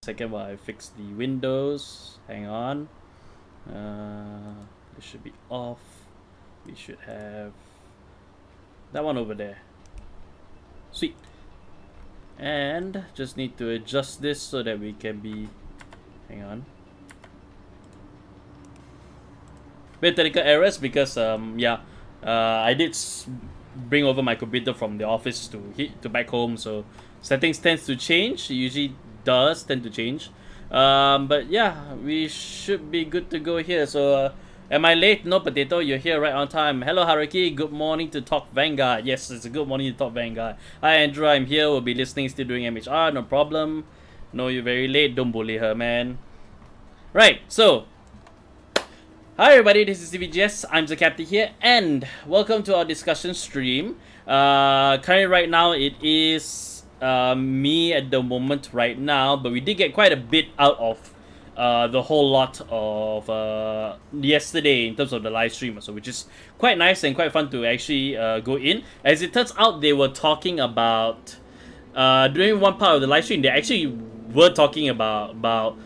Second while I fix the windows. Hang on. This should be off. We should have that one over there. Sweet. And just need to adjust this so that we can be. Hang on. Bit technical errors because I did bring over my computer from the office to back home, so settings tends to change. It usually does tend to change, but yeah, we should be good to go here. So am I late? No, Potato, you're here right on time. Hello Haruki, good morning to Talk Vanguard. Yes, it's a good morning to Talk Vanguard. Hi Andrew, I'm here, we'll be listening, still doing MHR, no problem. No, you're very late, don't bully her, man. Right, so hi everybody, this is CVGS, I'm the captain here, and welcome to our discussion stream. Currently right now it is me at the moment right now, but we did get quite a bit out of the whole lot of yesterday in terms of the live stream, so which is quite nice and quite fun to actually go in. As it turns out, they were talking about during one part of the live stream, they actually were talking about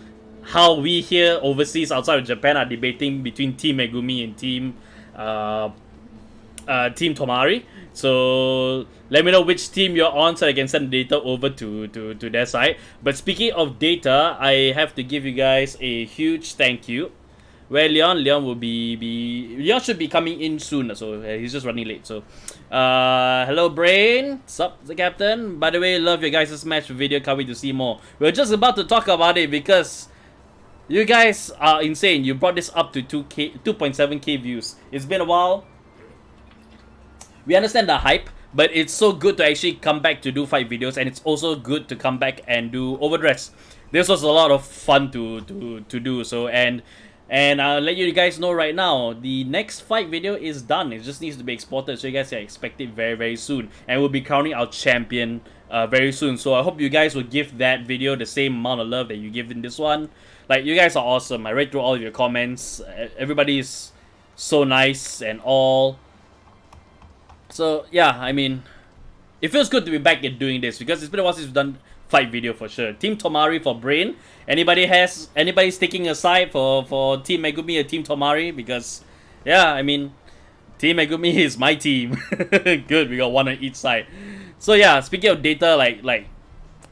how we here overseas outside of Japan are debating between Team Megumi and Team Tomari. So let me know which team you're on so I can send the data over to their side. But speaking of data, I have to give you guys a huge thank you. Where Leon will Leon should be coming in soon, so he's just running late. So hello Brain, sup the captain. By the way, love your guys' match video, can't wait to see more. We're just about to talk about it because you guys are insane. You brought this up to 2.7k views. It's been a while. We understand the hype, but it's so good to actually come back to do fight videos, and it's also good to come back and do Overdress. This was a lot of fun to do. So and I'll let you guys know right now, the next fight video is done. It just needs to be exported, so you guys can expect it very, very soon. And we'll be crowning our champion very soon. So I hope you guys will give that video the same amount of love that you give in this one. Like, you guys are awesome. I read through all of your comments. Everybody is so nice and all. So yeah, I mean, it feels good to be back at doing this because it's been a while since we've done fight video for sure. Team Tomari for Brain. Anybody's taking a side for Team Megumi or Team Tomari? Because yeah, I mean, Team Megumi is my team. Good, we got one on each side. So yeah, speaking of data,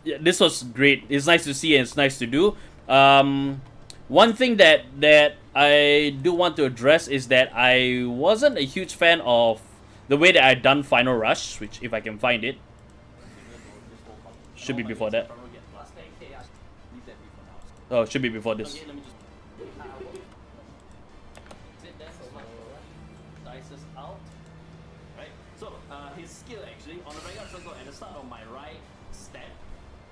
yeah, this was great. It's nice to see and it's nice to do. One thing that I do want to address is that I wasn't a huge fan of the way that I'd done Final Rush, which if I can find it, should be before that. Oh, should be before this. So his skill actually on the Vanguard circle at the start of my right step,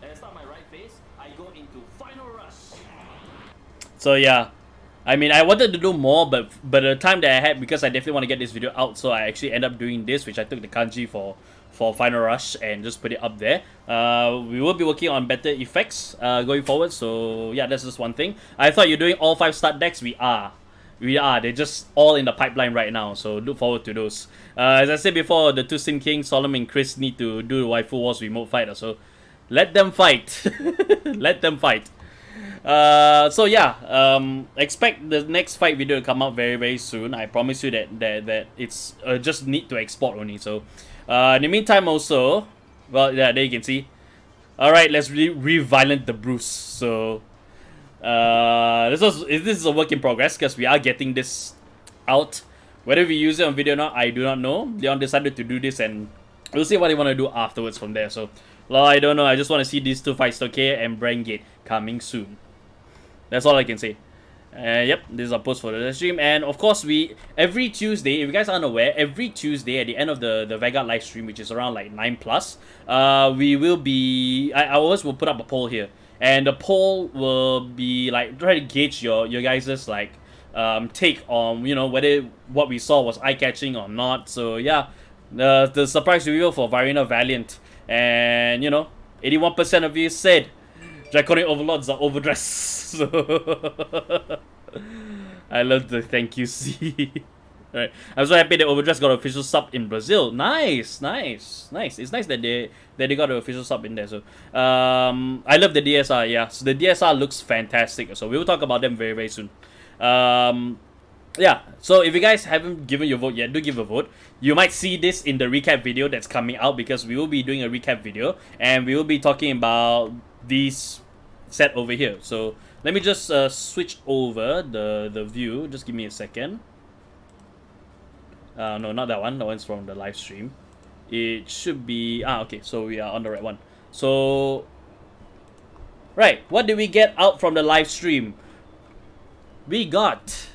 at the start of my right phase, I go into Final Rush. So yeah, I mean, I wanted to do more, but the time that I had, because I definitely want to get this video out, so I actually end up doing this, which I took the kanji for Final Rush and just put it up there. We will be working on better effects going forward, so yeah, that's just one thing. I thought you're doing all 5 start decks. We are. They're just all in the pipeline right now, so look forward to those. As I said before, the 2 Sin Kings, Solomon and Chris, need to do the Waifu Wars remote fight, so let them fight. Let them fight. So yeah, expect the next fight video to come out very, very soon. I promise you that it's just need to export only. So in the meantime also, well, yeah, there you can see. Alright, let's re-violent the Bruce. So this is a work in progress because we are getting this out. Whether we use it on video or not, I do not know. Leon decided to do this, and we'll see what they want to do afterwards from there. So well, I don't know, I just want to see these 2 fights, okay, and Brain Gate coming soon. That's all I can say. Yep, this is our post for the stream. And of course, every Tuesday, if you guys aren't aware, every Tuesday at the end of the Vanguard live stream, which is around like 9+, we will be, I always will put up a poll here. and the poll will be like try to gauge your guys's like take on, you know, whether what we saw was eye catching or not. So yeah, the surprise reveal for Vairina Valiente, and you know, 81% of you said Draconic Overlords are overdressed. So I love the thank you, see. Right. I'm so happy that Overdress got an official sub in Brazil. Nice, nice, nice. It's nice that they got an official sub in there. So I love the DSR, yeah. So the DSR looks fantastic. So we will talk about them very, very soon. Yeah, so if you guys haven't given your vote yet, do give a vote. You might see this in the recap video that's coming out, because we will be doing a recap video and we will be talking about these set over here. So let me just switch over the view. Just give me a second. No, not that one. That one's from the live stream. It should be... okay. So we are on the right one. So... Right. What did we get out from the live stream? We got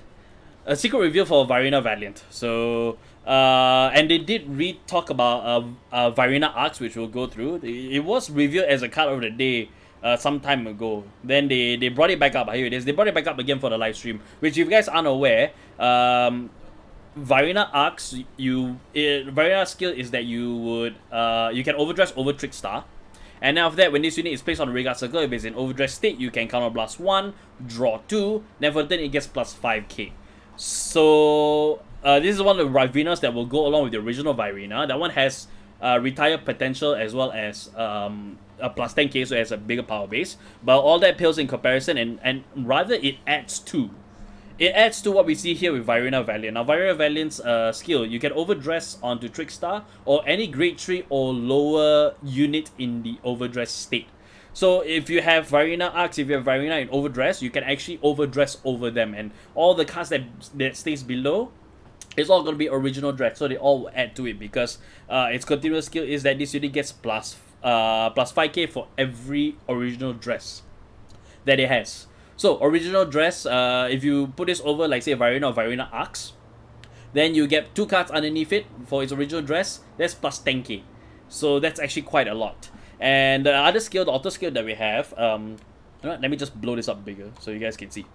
a secret reveal for Vairina Valiente. So... and they did talk about Vairina Arcs, which we'll go through. It was revealed as a card of the day some time ago. Then they brought it back up. Here it is. They brought it back up again for the live stream. Which, if you guys aren't aware... Vairina Arcs, Vairina skill is that you would you can overdress over Trickstar, and then after that, when this unit is placed on the Regard Circle, if it's in overdress state, you can counterblast 1, draw 2, then for 10 it gets plus 5k. So this is one of the Vairinas that will go along with the original Vairina. That one has retire potential as well as a plus 10k, so it has a bigger power base. But all that pales in comparison, and rather it adds to. It adds to what we see here with Vairina Valiente. Now, Vairina Valiente's skill, you can overdress onto Trickstar or any grade 3 or lower unit in the overdress state. So if you have Vairina Arcs, if you have Vairina in overdress, you can actually overdress over them. And all the cards that stays below, it's all going to be original dress. So they all will add to it, because its continuous skill is that this unit gets plus 5k for every original dress that it has. So, original dress, if you put this over, like say Vairina or Vairina Arcs, then you get 2 cards underneath it for its original dress. That's plus 10k. So that's actually quite a lot. And the other skill, the auto skill that we have, let me just blow this up bigger so you guys can see.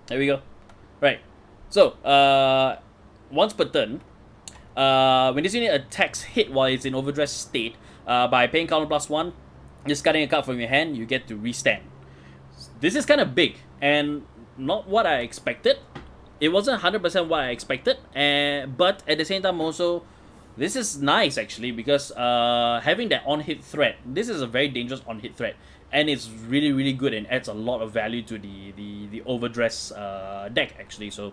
There we go. Right. So, once per turn, when this unit attacks hit while it's in overdress state, by paying counter plus 1, discarding a card from your hand, you get to restand. This is kind of big and not what I expected. It wasn't 100% what I expected, but at the same time also, this is nice actually, because having that on-hit threat, this is a very dangerous on-hit threat, and it's really, really good and adds a lot of value to the overdress deck actually. So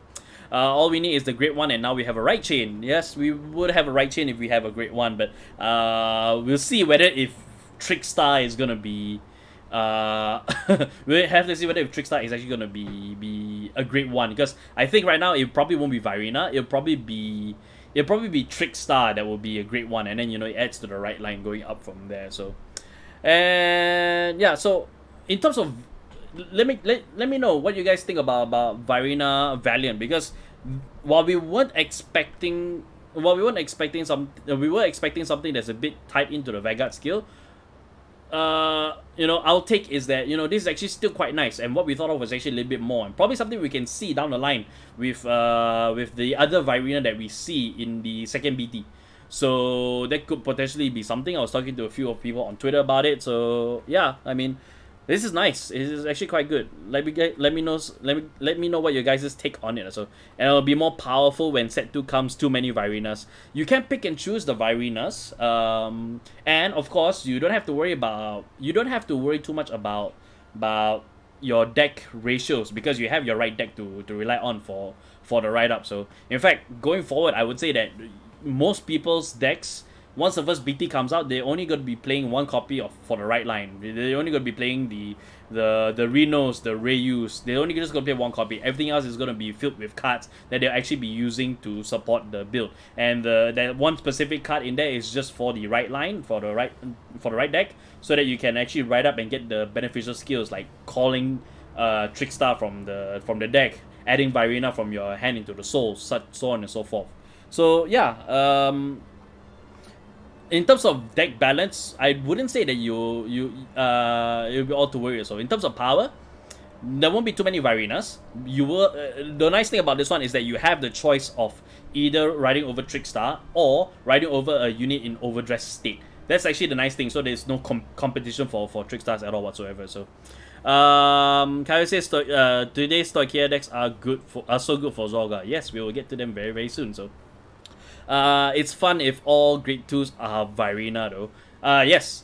all we need is the Great One, and now we have a right chain. Yes, we would have a right chain if we have a Great One, but we'll see whether if Trickstar is gonna be... we'll have to see whether if Trickstar is actually gonna be a Great One, because I think right now it probably won't be Vairina. It'll probably be Trickstar that will be a Great One, and then, you know, it adds to the right line going up from there. So, and yeah, so in terms of, let me know what you guys think about Vairina Valiente, because while we weren't expecting something that's a bit tied into the Vanguard skill, you know, our take is that, you know, this is actually still quite nice, and what we thought of was actually a little bit more, and probably something we can see down the line with the other Vairina that we see in the second BT. So that could potentially be something. I was talking to a few of people on Twitter about it. So yeah, I mean, this is nice. This is actually quite good. Let me know what your guys' take on it. So, and it'll be more powerful when set 2 comes too many Vairinas. You can pick and choose the Vairinas, and of course you don't have to worry too much about your deck ratios, because you have your right deck to rely on for the ride up. So in fact, going forward, I would say that most people's decks, once the first BT comes out, they're only going to be playing 1 copy for the right line. They're only going to be playing the Renos, the Reus. They're only just going to play 1 copy. Everything else is going to be filled with cards that they'll actually be using to support the build. And that one specific card in there is just for the right line, for the right deck, so that you can actually ride up and get the beneficial skills like calling Trickstar from the deck, adding Vairina from your hand into the soul, so on and so forth. So yeah, in terms of deck balance, I wouldn't say that you'll be all to worry yourself. In terms of power, there won't be too many Vairinas. You will. The nice thing about this one is that you have the choice of either riding over Trickstar or riding over a unit in Overdress state. That's actually the nice thing. So there's no competition for Trickstars at all whatsoever. So, Kyle says today's Stoichia decks are so good for Zorga. Yes, we will get to them very very soon. So, it's fun if all grade 2s are Vairina though. Yes,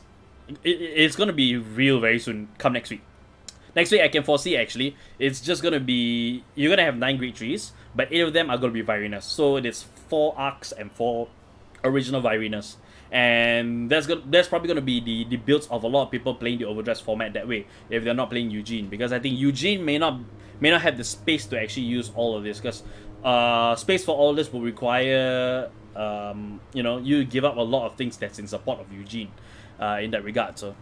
it's gonna be real very soon. Come next week. Next week I can foresee actually. It's just gonna be, you're gonna have 9 grade 3s, but 8 of them are gonna be Vairinas. So there's 4 arcs and 4 original Vairinas. And that's probably gonna be the builds of a lot of people playing the Overdress format that way, if they're not playing Eugene. Because I think Eugene may not have the space to actually use all of this, because space for all this will require you give up a lot of things that's in support of Eugene in that regard. So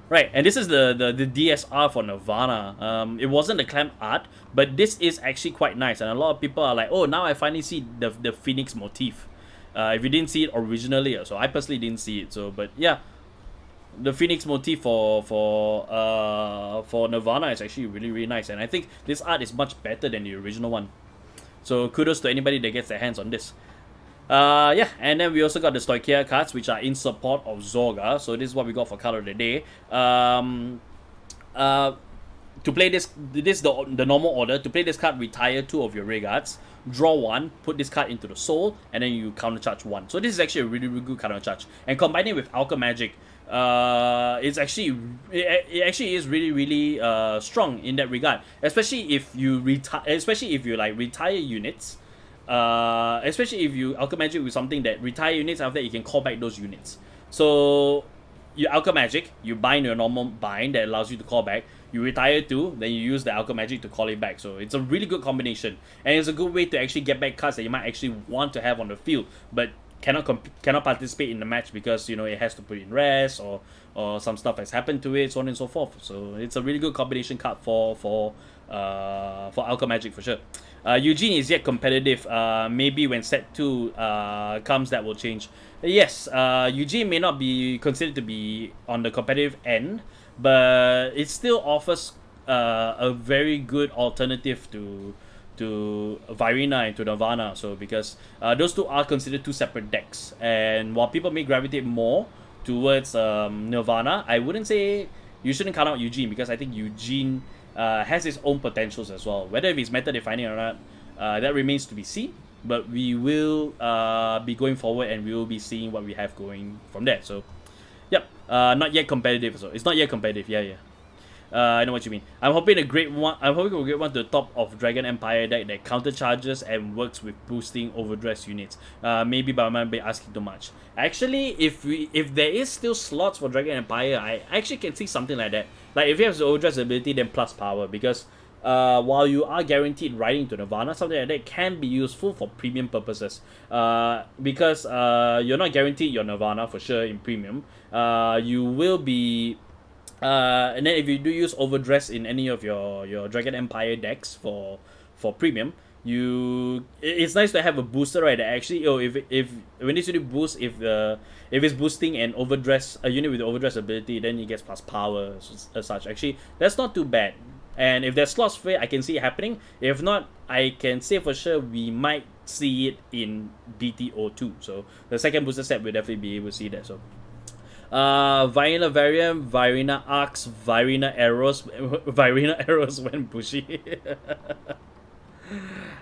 right, and this is the DSR for Nirvana. It wasn't the clamp art, but this is actually quite nice, and a lot of people are like, oh, now I finally see the Phoenix motif. If you didn't see it originally, so I personally didn't see it. So, but yeah, the Phoenix motif for Nirvana is actually really really nice, and I think this art is much better than the original one. So kudos to anybody that gets their hands on this. Yeah, and then we also got the Stoichia cards, which are in support of Zorga. So this is what we got for card of the day. To play this is the normal order. To play this card, retire 2 of your regards, draw 1, put this card into the soul, and then you counter charge 1. So this is actually a really really good counter charge. And combining with Alka Magic, it actually is really really strong in that regard. Especially if you retire units. Especially if you Alka Magic with something that retire units, after that you can call back those units. So you Alka Magic, you bind your normal bind that allows you to call back, you retire 2, then you use the Alka Magic to call it back. So it's a really good combination, and it's a good way to actually get back cards that you might actually want to have on the field, but cannot participate in the match because it has to put in rest or some stuff has happened to it, so on and so forth. So it's a really good combination card for Alka Magic for sure. Eugene is yet competitive. Maybe when set 2 comes, that will change. Yes, Eugene may not be considered to be on the competitive end, but it still offers a very good alternative to Vairina and to Nirvana. So because those 2 are considered 2 separate decks, and while people may gravitate more towards Nirvana, I wouldn't say you shouldn't count out Eugene, because I think Eugene has its own potentials as well. Whether if it's meta defining or not, that remains to be seen. But we will be going forward, and we will be seeing what we have going from there. So, yep, not yet competitive. So it's not yet competitive. Yeah. I know what you mean. I'm hoping a great one to the top of Dragon Empire deck that counter charges and works with boosting Overdress units. Maybe, but I might be asking too much. Actually, if there is still slots for Dragon Empire, I actually can see something like that. Like if you have the Overdress ability, then plus power, because while you are guaranteed riding to Nirvana, something like that can be useful for premium purposes. Because you're not guaranteed your Nirvana for sure in premium. You will be. And then if you do use Overdress in any of your Dragon Empire decks for premium, it's nice to have a booster, right? That actually, if when this unit boosts, if it's boosting an Overdress, a unit with the Overdress ability, then it gets plus power as such. Actually, that's not too bad. And if there's slots for it, I can see it happening. If not, I can say for sure we might see it in DTO2. So the second booster set, we'll definitely be able to see that. So. Vairina Variant, Vairina Arcs, Vairina Arrows went bushy.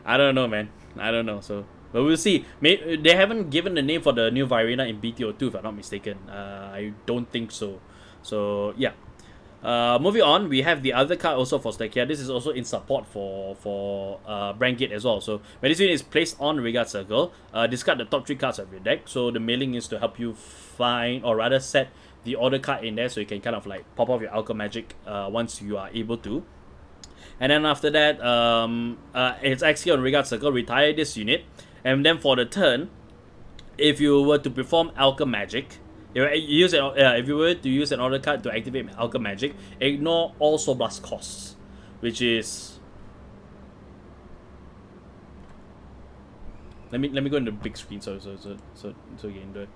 I don't know, man. I don't know. So, but we'll see. They haven't given the name for the new Vairina in BTO2, if I'm not mistaken. I don't think so. So yeah. Moving on, we have the other card also for Stoichia. This is also in support for Brandgate as well. So when this unit is placed on Regard Circle, discard the top 3 cards of your deck. So the mailing is to help you find, or rather set the order card in there, so you can kind of like pop off your Alka Magic once you are able to. And then after that, it's actually on Regard Circle, retire this unit. And then for the turn, if you were to perform Alka Magic, if you were to use an order card to activate Alka Magic, ignore all Soul Blast costs, which is... Let me go into the big screen so you can do it.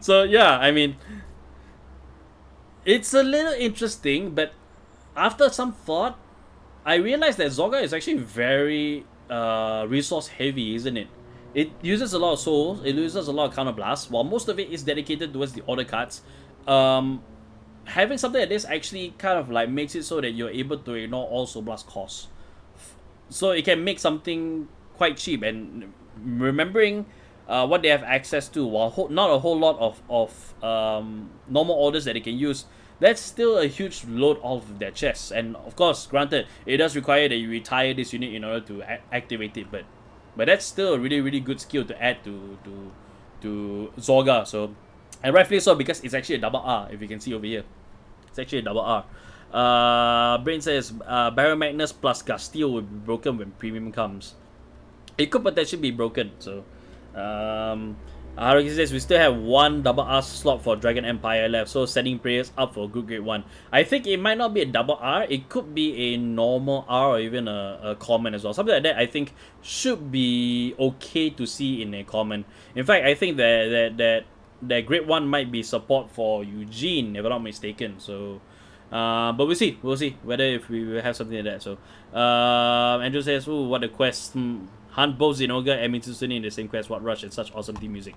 So yeah, I mean, it's a little interesting, but after some thought, I realized that Zorga is actually very resource heavy, isn't it? It uses a lot of souls, it uses a lot of counterblast, while most of it is dedicated towards the order cards. Having something like this actually kind of like makes it so that you're able to ignore all soul blast costs. So it can make something quite cheap, and remembering what they have access to, while not a whole lot of normal orders that they can use, that's still a huge load off their chests. And of course, granted, it does require that you retire this unit in order to activate it, but that's still a really good skill to add to Zorga. So, and rightfully so, because it's actually a double R. If you can see over here, it's actually a double R. Brain says Baron Magnus plus Castile will be broken when premium comes. It could potentially be broken. So, Haruki says we still have one double R slot for Dragon Empire left, so setting prayers up for good grade 1. I think it might not be a double R, it could be a normal R or even a common as well. Something like that I think should be okay to see in a common. In fact, I think that grade 1 might be support for Eugene, if I'm not mistaken. So but we'll see whether if we will have something like that. So Andrew says, ooh, what a quest. Hunt both Zinogre and Mitsutsune in the same quest. What rush and such awesome theme music.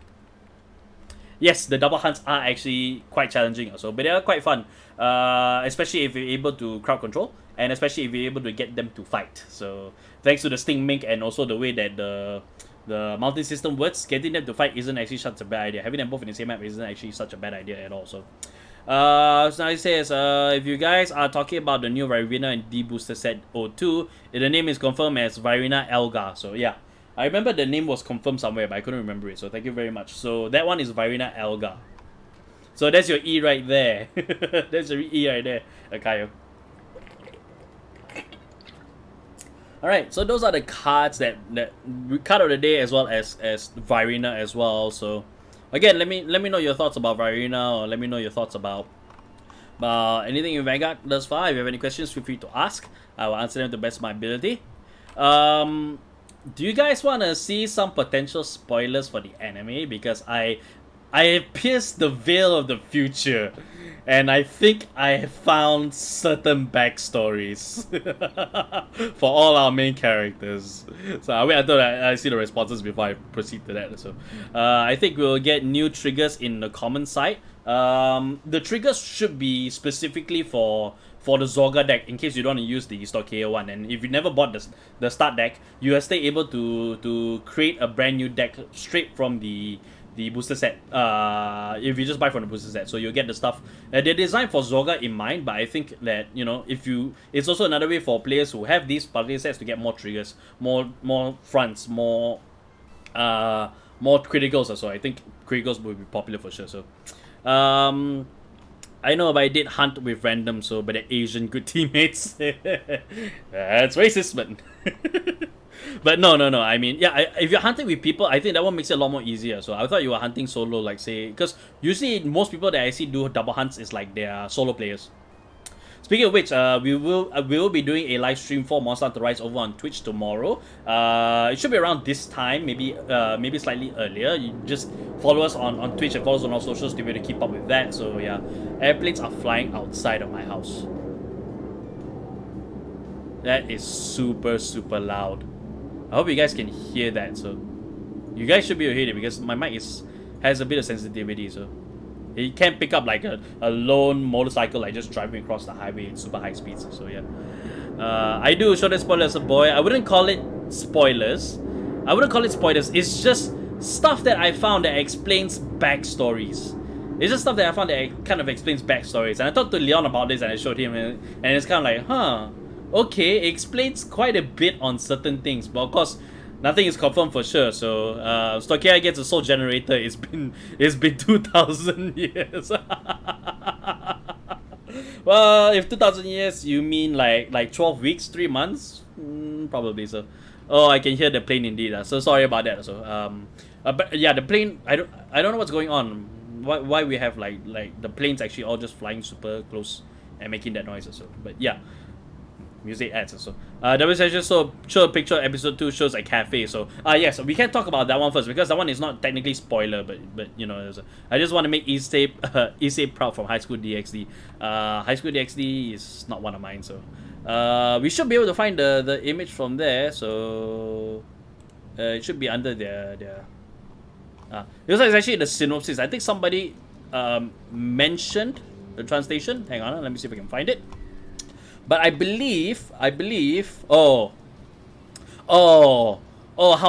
Yes, the double hunts are actually quite challenging also, but they are quite fun. Especially if you're able to crowd control, and especially if you're able to get them to fight. So thanks to the Sting Mink and also the way that the multi-system works, getting them to fight isn't actually such a bad idea. Having them both in the same map isn't actually such a bad idea at all. So so it says, if you guys are talking about the new Vairina and D-Booster set 02, the name is confirmed as Vairina Elga. So yeah, I remember the name was confirmed somewhere, but I couldn't remember it. So thank you very much. So that one is Vairina Elga. So that's your E right there. That's your E right there, Akayo. Alright, so those are the cards that card of the day, as well as Vairina as well. So again, let me know your thoughts about Vairina, or let me know your thoughts about anything in Vanguard thus far. If you have any questions, feel free to ask. I will answer them to the best of my ability. Do you guys want to see some potential spoilers for the anime? Because I have pierced the veil of the future, and I think I have found certain backstories for all our main characters. So I wait until I see the responses before I proceed to that. So I think we'll get new triggers in the common side. The triggers should be specifically for the Zorga deck, in case you don't want to use the stock KO one. And if you never bought the start deck, you are still able to create a brand new deck straight from the booster set, if you just buy from the booster set. So you'll get the stuff. They're designed for Zorga in mind, but I think that, you know, it's also another way for players who have these particular sets to get more triggers, more fronts, more criticals also. I think criticals will be popular for sure. So I know, but I did hunt with random, so but the Asian good teammates. That's racist, but but no. I mean, yeah, if you're hunting with people, I think that one makes it a lot more easier. So I thought you were hunting solo, like say, because usually most people that I see do double hunts is like they're solo players. Speaking of which, we will be doing a live stream for Monster Hunter Rise over on Twitch tomorrow. It should be around this time, maybe slightly earlier. You just follow us on Twitch and follow us on our socials to be able to keep up with that. So yeah, airplanes are flying outside of my house. That is super loud. I hope you guys can hear that. So you guys should be able to hear it, because my mic has a bit of sensitivity. So it can't pick up like a lone motorcycle like just driving across the highway at super high speeds. So yeah, I do show the spoilers, boy. I wouldn't call it spoilers. It's just stuff that I found that explains backstories. It's just stuff that I found that kind of explains backstories. And I talked to Leon about this, and I showed him, and it's kind of like, huh, okay, it explains quite a bit on certain things. But of course, nothing is confirmed for sure. So Stokia gets a soul generator. It's been 2,000 years. Well, if 2,000 years you mean like 12 weeks, 3 months, probably so. Oh, I can hear the plane indeed. So sorry about that. So but yeah, the plane. I don't know what's going on. Why we have like the planes actually all just flying super close and making that noise also. But yeah. music ads also. WSS show a picture of episode 2 shows a cafe. So yes, we can talk about that one first because that one is not technically spoiler, but you know, I just want to make Esape proud from High School DxD. High School DxD is not one of mine, so we should be able to find the image from there. So it should be under their this is actually the synopsis. I think somebody mentioned the translation. Hang on, let me see if I can find it. But I believe, how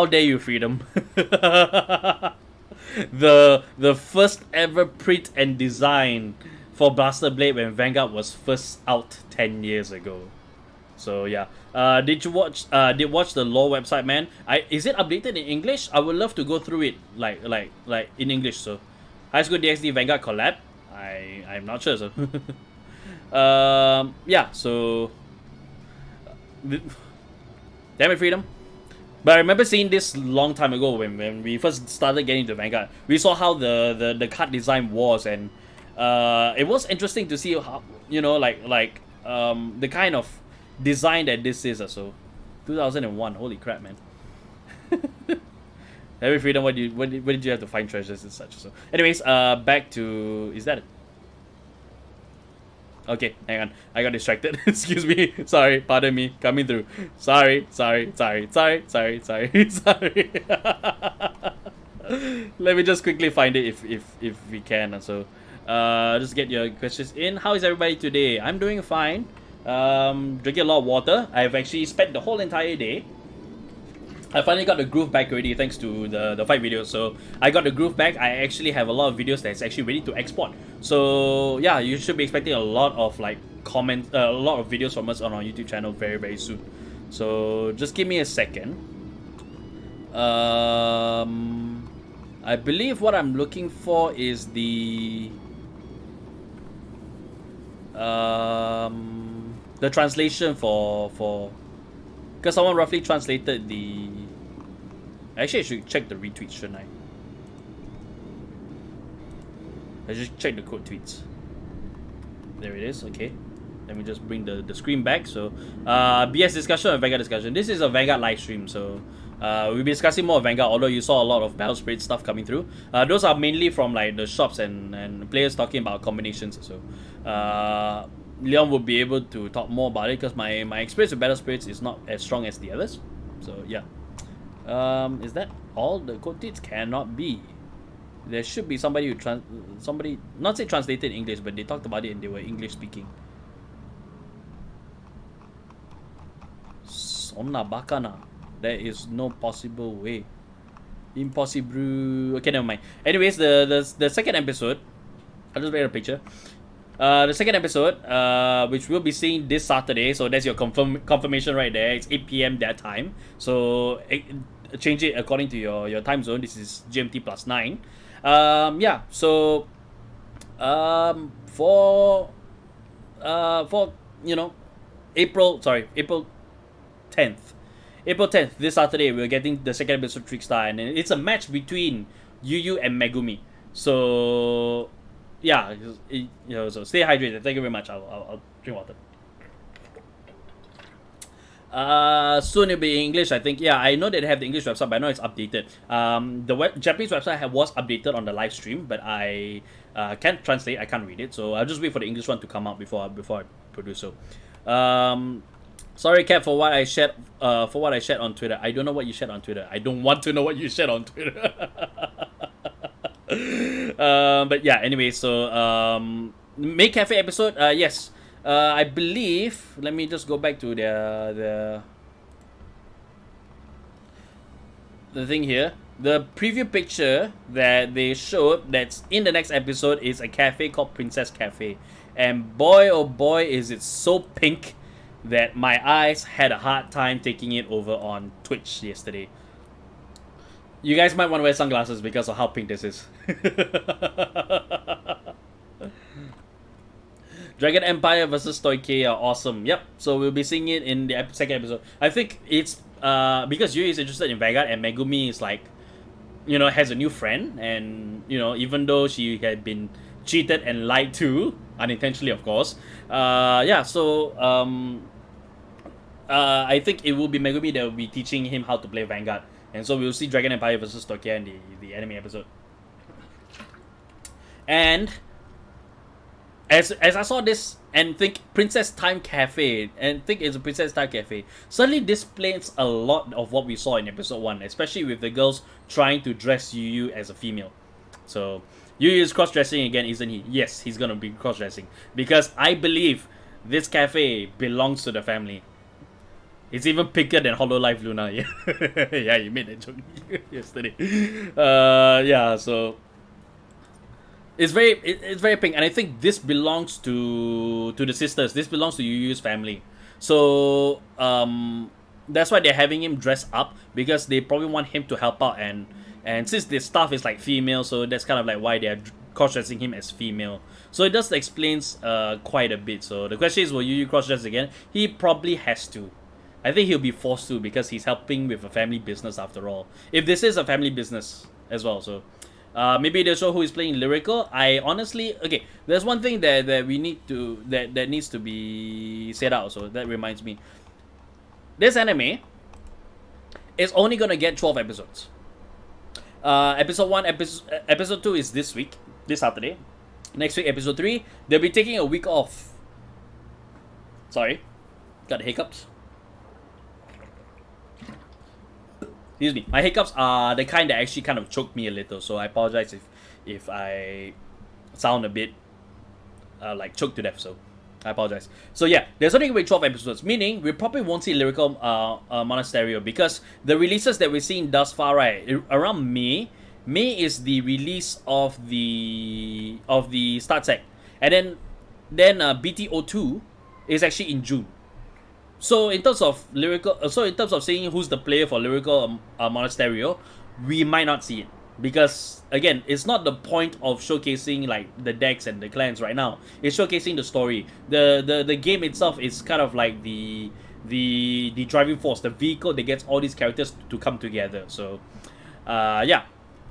dare you, Freedom. the first ever print and design for Blaster Blade when Vanguard was first out 10 years ago. So yeah, did watch the lore website, man? Is it updated in English? I would love to go through it like in English. So High School DxD Vanguard collab. I'm not sure. So yeah. So damn it, Freedom. But I remember seeing this long time ago when we first started getting into Vanguard. We saw how the card design was, and it was interesting to see how, you know, the kind of design that this is. So 2001, holy crap, man. Every Freedom, what did you have to find treasures and such? So anyways, back to, is that it? Okay, hang on, I got distracted. Excuse me, sorry, pardon me, coming through. Sorry. Let me just quickly find it if we can. So just get your questions in. How is everybody today? I'm doing fine. Drinking a lot of water. I've actually spent the whole entire day. I finally got the groove back already thanks to the fight videos. So I got the groove back. I actually have a lot of videos that's actually ready to export. So yeah, you should be expecting a lot of comments, a lot of videos from us on our YouTube channel very soon. So just give me a second. I believe what I'm looking for is the translation for because someone roughly translated the. Actually, I should check the retweets, shouldn't I just check the quote tweets. There it is. Okay, let me just bring the screen back. So BS discussion or Vanguard discussion. This is a Vanguard live stream, so we'll be discussing more of Vanguard, although you saw a lot of Battle Spirit stuff coming through. Those are mainly from the shops and players talking about combinations. So Leon will be able to talk more about it because my experience with Battle Spirits is not as strong as the others. So yeah. Is that all the code tweets? Cannot be. There should be somebody who not say translated English, but they talked about it and they were English speaking. Sonna bakana. There is no possible way. Impossible. Okay, never mind. Anyways, the second episode. I'll just write a picture. The second episode, which we'll be seeing this Saturday, so that's your confirmation right there. It's 8 p.m. that time, so change it according to your time zone. This is GMT plus 9. Yeah. So for April 10th. April 10th, this Saturday, we're getting the second episode Trickstar, and it's a match between Yu and Megumi. So yeah, so stay hydrated. Thank you very much. I'll drink water. Soon it'll be English, I think. Yeah, I know they have the English website, but I know it's updated. The Japanese website was updated on the live stream, but I can't translate. I can't read it, so I'll just wait for the English one to come out before I produce so. Sorry, Cap, for what I shared on Twitter. I don't know what you shared on Twitter. I don't want to know what you shared on Twitter. But yeah, anyway, so Make Cafe episode, yes. I believe, let me just go back to the thing here. The preview picture that they showed that's in the next episode is a cafe called Princess Cafe. And boy, oh boy, is it so pink that my eyes had a hard time taking it over on Twitch yesterday. You guys might want to wear sunglasses because of how pink this is. Dragon Empire versus Stoike are awesome. Yep. So we'll be seeing it in the second episode. I think it's because Yui is interested in Vanguard and Megumi is has a new friend, and even though she had been cheated and lied to unintentionally, of course. Yeah. So I think it will be Megumi that will be teaching him how to play Vanguard. And so we'll see Dragon Empire versus Tokia in the anime episode. And as I saw this and think Princess Time Cafe, and think it's a Princess Time Cafe, suddenly this displays a lot of what we saw in episode 1, especially with the girls trying to dress Yu Yu as a female. So Yu Yu is cross-dressing again, isn't he? Yes, he's gonna be cross-dressing. Because I believe this cafe belongs to the family. It's even bigger than Hololive Luna. Yeah, yeah, you made that joke yesterday. Yeah, so it's very pink, and I think this belongs to the sisters. This belongs to Yu Yu's family. So that's why they're having him dress up, because they probably want him to help out, and since the staff is like female, so that's kind of like why they're cross-dressing him as female. So it does explains quite a bit. So the question is, will Yu Yu cross-dress again? He probably has to. I think he'll be forced to, because he's helping with a family business after all. If this is a family business as well, so maybe they'll show who is playing Lyrical. I honestly, okay, there's one thing that we need to that needs to be said out. So that reminds me, this anime is only gonna get 12 episodes. Episode 1, episode 2 is this week, this Saturday. Next week, episode 3, they'll be taking a week off. Sorry, got hiccups. Excuse me. My hiccups are the kind that actually kind of choked me a little, so I apologize if I sound a bit like choked to death. So I apologize. So yeah, there's only going to be 12 episodes, meaning we probably won't see Lyrical Monasterio, because the releases that we're seeing thus far, right, around May is the release of the start set, and then BTO2 is actually in June. So in terms of seeing who's the player for Lyrical Monasterio, we might not see it, because again, it's not the point of showcasing like the decks and the clans right now. It's showcasing the story. The game itself is kind of like the driving force, the vehicle that gets all these characters to come together. So yeah.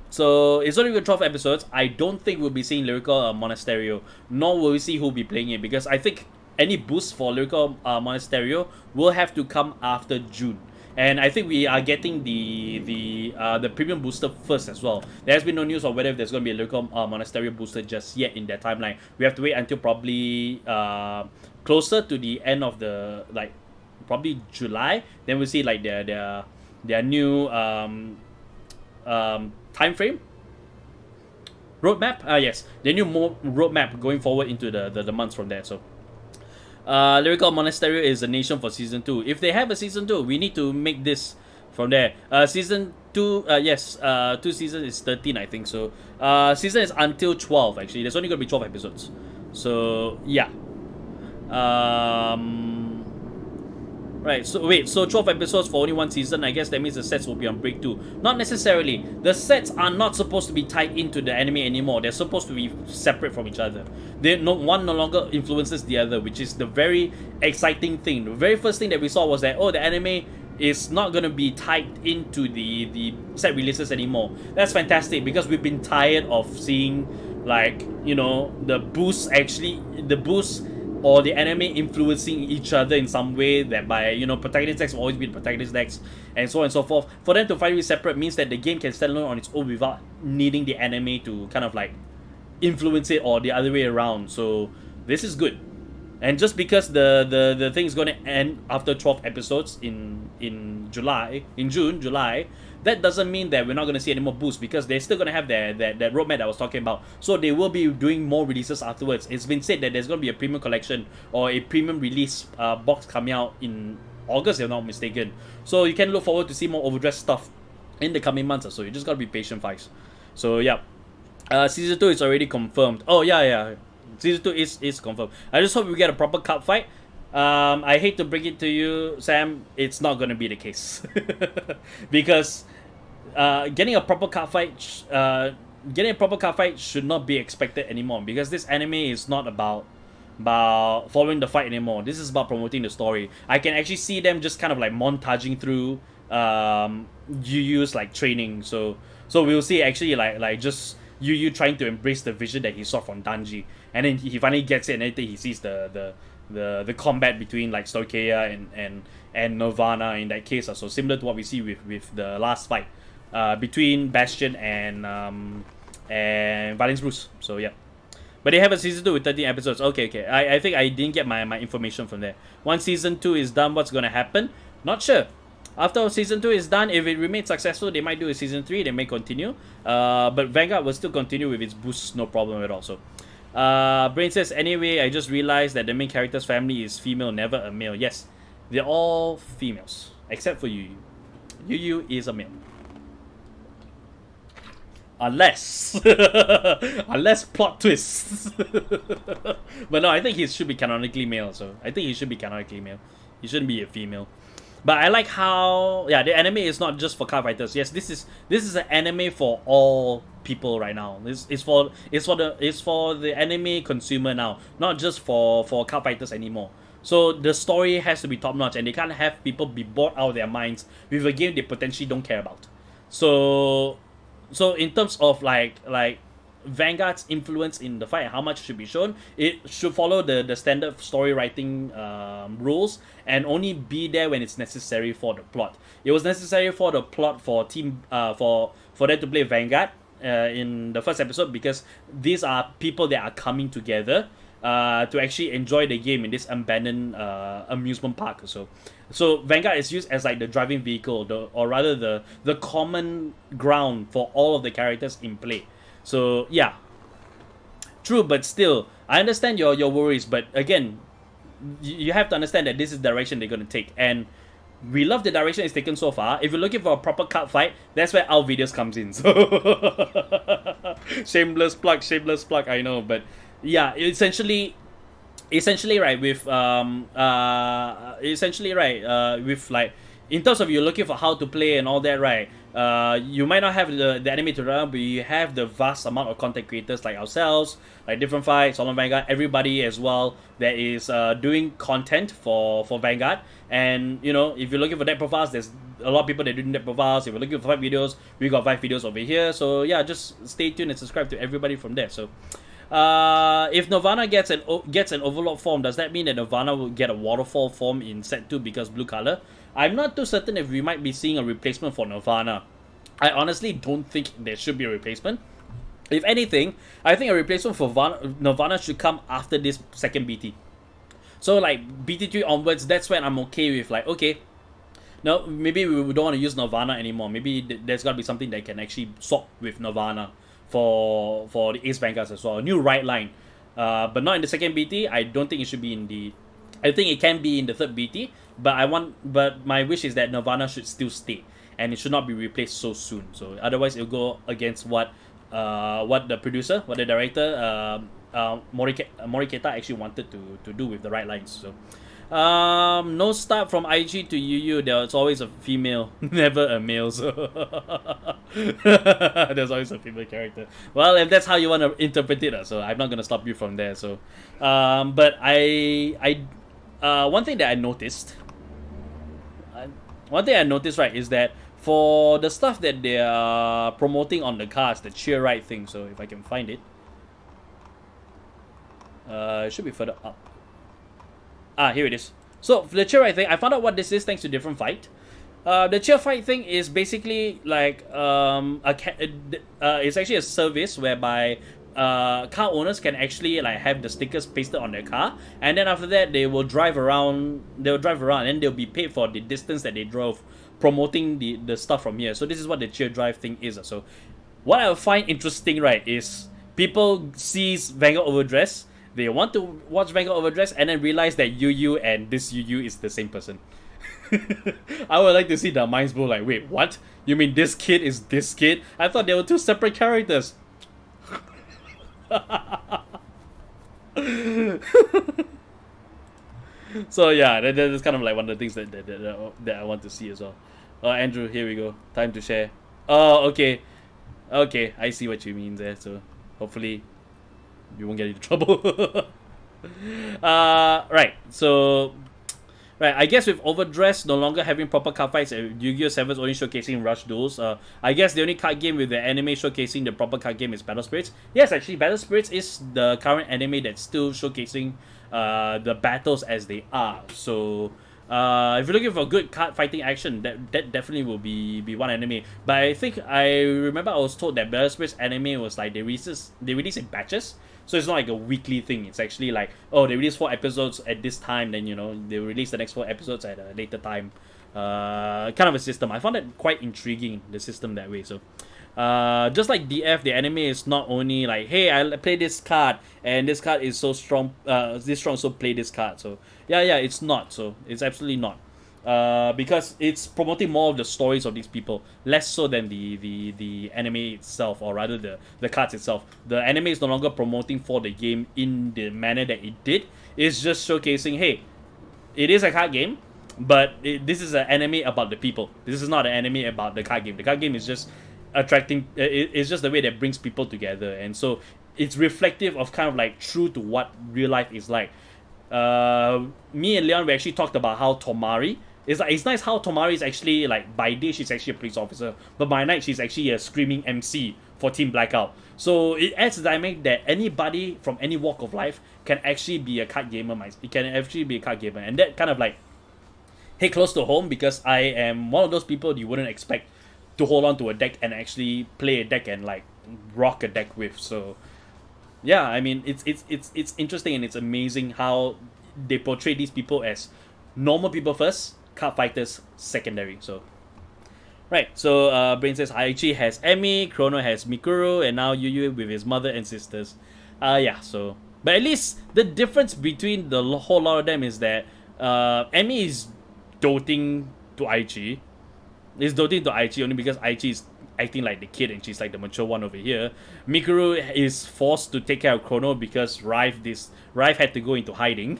So it's only 12 episodes. I don't think we'll be seeing Lyrical Monasterio, nor will we see who'll be playing it, because I think any boost for Lyrical Monasterio will have to come after June. And I think we are getting the premium booster first as well. There has been no news on whether there's going to be a Lyrical Monasterio booster just yet in that timeline. We have to wait until probably closer to the end of the, like, probably July. Then we'll see like their new time frame roadmap. Yes, the new roadmap going forward into the months from there. So Lyrical Monasterio is a nation for season 2. If they have a season 2, we need to make this from there. Season 2, yes, 2 seasons is 13, I think. So season is until 12 actually. There's only gonna be 12 episodes. So yeah. Right, so 12 episodes for only one season. I guess that means the sets will be on break too. Not necessarily. The sets are not supposed to be tied into the anime anymore. They're supposed to be separate from each other. One no longer influences the other, which is the very exciting thing. The very first thing that we saw was that, oh, the anime is not going to be tied into the set releases anymore. That's fantastic, because we've been tired of seeing, like, you know, the boost or the anime influencing each other in some way, that by, you know, protagonist decks will always be the protagonist decks, and so on and so forth. For them to finally separate means that the game can stand alone on its own without needing the anime to kind of like influence it, or the other way around. So this is good. And just because the thing is going to end after 12 episodes in June, July, that doesn't mean that we're not going to see any more boosts, because they're still going to have that roadmap that I was talking about. So they will be doing more releases afterwards. It's been said that there's going to be a premium collection or a premium release box coming out in August, if I'm not mistaken. So you can look forward to see more Overdress stuff in the coming months or so. You just got to be patient, guys. So yeah, season 2 is already confirmed. Oh yeah. Season 2 is confirmed. I just hope we get a proper cup fight. I hate to bring it to you, Sam. It's not going to be the case. Because getting a proper cup fight should not be expected anymore. Because this anime is not about following the fight anymore. This is about promoting the story. I can actually see them just kind of like montaging through Yu Yu's like training. So we'll see actually like just Yu trying to embrace the vision that he saw from Danji, and then he finally gets it, and then he sees the the combat between like Stoicheia and Nirvana in that case. So similar to what we see with the last fight between Bastion and Valence Bruce. So yeah. But they have a season 2 with 13 episodes. Okay. I think I didn't get my information from there. Once season 2 is done, what's gonna happen? Not sure. After season 2 is done, if it remains successful, they might do a season 3. They may continue. But Vanguard will still continue with its boosts, no problem at all. So, Brain says, anyway, I just realized that the main character's family is female, never a male. Yes, they're all females, except for Yu Yu. Yu Yu is a male. Unless plot twists. But no, I think he should be canonically male. So I think he should be canonically male. He shouldn't be a female. But I like how the anime is not just for car fighters. Yes, this is an anime for all people right now. It's for the anime consumer now, not just for car fighters anymore. So the story has to be top notch, and they can't have people be bored out of their minds with a game they potentially don't care about. So in terms of like Vanguard's influence in the fight and how much should be shown, it should follow the standard story writing rules and only be there when it's necessary for the plot. It was necessary for the plot for them to play Vanguard in the first episode because these are people that are coming together to actually enjoy the game in this abandoned amusement park. So Vanguard is used as like the driving vehicle, or rather the common ground for all of the characters in play. So yeah, true, but still, I understand your worries. But again, you have to understand that this is the direction they're going to take, and we love the direction it's taken so far. If you're looking for a proper card fight, that's where our videos comes in. So shameless plug, I know, but yeah, essentially right with with like, in terms of you're looking for how to play and all that, right? You might not have the anime to run, but you have the vast amount of content creators like ourselves, like Different Fights, Solon Vanguard, everybody as well that is doing content for Vanguard. And you know, if you're looking for deck profiles, there's a lot of people that do deck profiles. If you're looking for 5 videos, we got 5 videos over here. So yeah, just stay tuned and subscribe to everybody from there. So if Nirvana gets an Overlord form, does that mean that Nirvana will get a Waterfall form in set 2 because blue color? I'm not too certain if we might be seeing a replacement for Nirvana. I honestly don't think there should be a replacement. If anything, I think a replacement for Nirvana should come after this second BT. So like BT3 onwards, that's when I'm okay with like, okay, no, maybe we don't want to use Nirvana anymore. Maybe there's got to be something that can actually swap with Nirvana for the Ace Vanguards as well. A new right line. But not in the second BT. I don't think it should be in the... I think it can be in the third BT. But my wish is that Nirvana should still stay. And it should not be replaced so soon. So otherwise it'll go against what the producer, what the director, Moriketa actually wanted to do with the right lines. So no start from IG to Yu. There's always a female, never a male. So there's always a female character. Well, if that's how you want to interpret it, so I'm not gonna stop you from there. So, but one thing that I noticed, right, is that for the stuff that they are promoting on the cars, the cheer ride thing. So if I can find it, it should be further up. Here it is. So for the cheer ride thing, I found out what this is thanks to Different Fight. The cheer fight thing is basically like it's actually a service whereby car owners can actually like have the stickers pasted on their car, and then after that they will drive around, and they'll be paid for the distance that they drove, promoting the stuff from here. So this is what the cheer drive thing is. So what I find interesting, right, is people sees Vanguard Overdress, they want to watch Vanguard Overdress, and then realize that Yu and this Yu is the same person. I would like to see their minds blow like, wait, what? You mean this kid is this kid? I thought they were two separate characters. So yeah, that's kind of like one of the things that I want to see as well. Andrew, here we go. Time to share. Oh, okay. Okay, I see what you mean there. So hopefully you won't get into trouble. Right. So Right, I guess with Overdress no longer having proper card fights and Yu-Gi-Oh! 7 is only showcasing Rush Duels, I guess the only card game with the anime showcasing the proper card game is Battle Spirits. Yes, actually, Battle Spirits is the current anime that's still showcasing the battles as they are. So, if you're looking for good card fighting action, that definitely will be one anime. But I think I remember I was told that Battle Spirits anime was like they release in batches. So it's not like a weekly thing. It's actually like, oh, they release 4 episodes at this time, then, you know, they release the next 4 episodes at a later time. Kind of a system. I found that quite intriguing, the system that way. So, just like DF, the anime is not only like, hey, I play this card, and this card is so strong, so play this card. So, yeah, it's not. So, it's absolutely not. Because it's promoting more of the stories of these people, less so than the anime itself, or rather the cards itself. The anime is no longer promoting for the game in the manner that it did. It's just showcasing, hey, it is a card game, but this is an anime about the people. This is not an anime about the card game. The card game is just attracting, it's just the way that brings people together, and so it's reflective of kind of like true to what real life is like. Me and Leon, we actually talked about how Tomari, it's nice how Tomari is actually like, by day she's actually a police officer, but by night she's actually a screaming MC for Team Blackout. So it adds the dynamic that anybody from any walk of life can actually be a card gamer. It can actually be a card gamer, and that kind of like hit close to home, because I am one of those people you wouldn't expect to hold on to a deck and actually play a deck and like rock a deck with. So yeah, I mean, it's interesting, and it's amazing how they portray these people as normal people first, card fighters secondary. So right, so Brain says Aichi has Emi, Chrono has Mikuru, and now Yu with his mother and sisters. Yeah, so but at least the difference between the whole lot of them is that Emi is doting to Aichi. Is doting to Aichi only because Aichi is acting like the kid and she's like the mature one over here. Mikuru is forced to take care of Chrono because Rife had to go into hiding.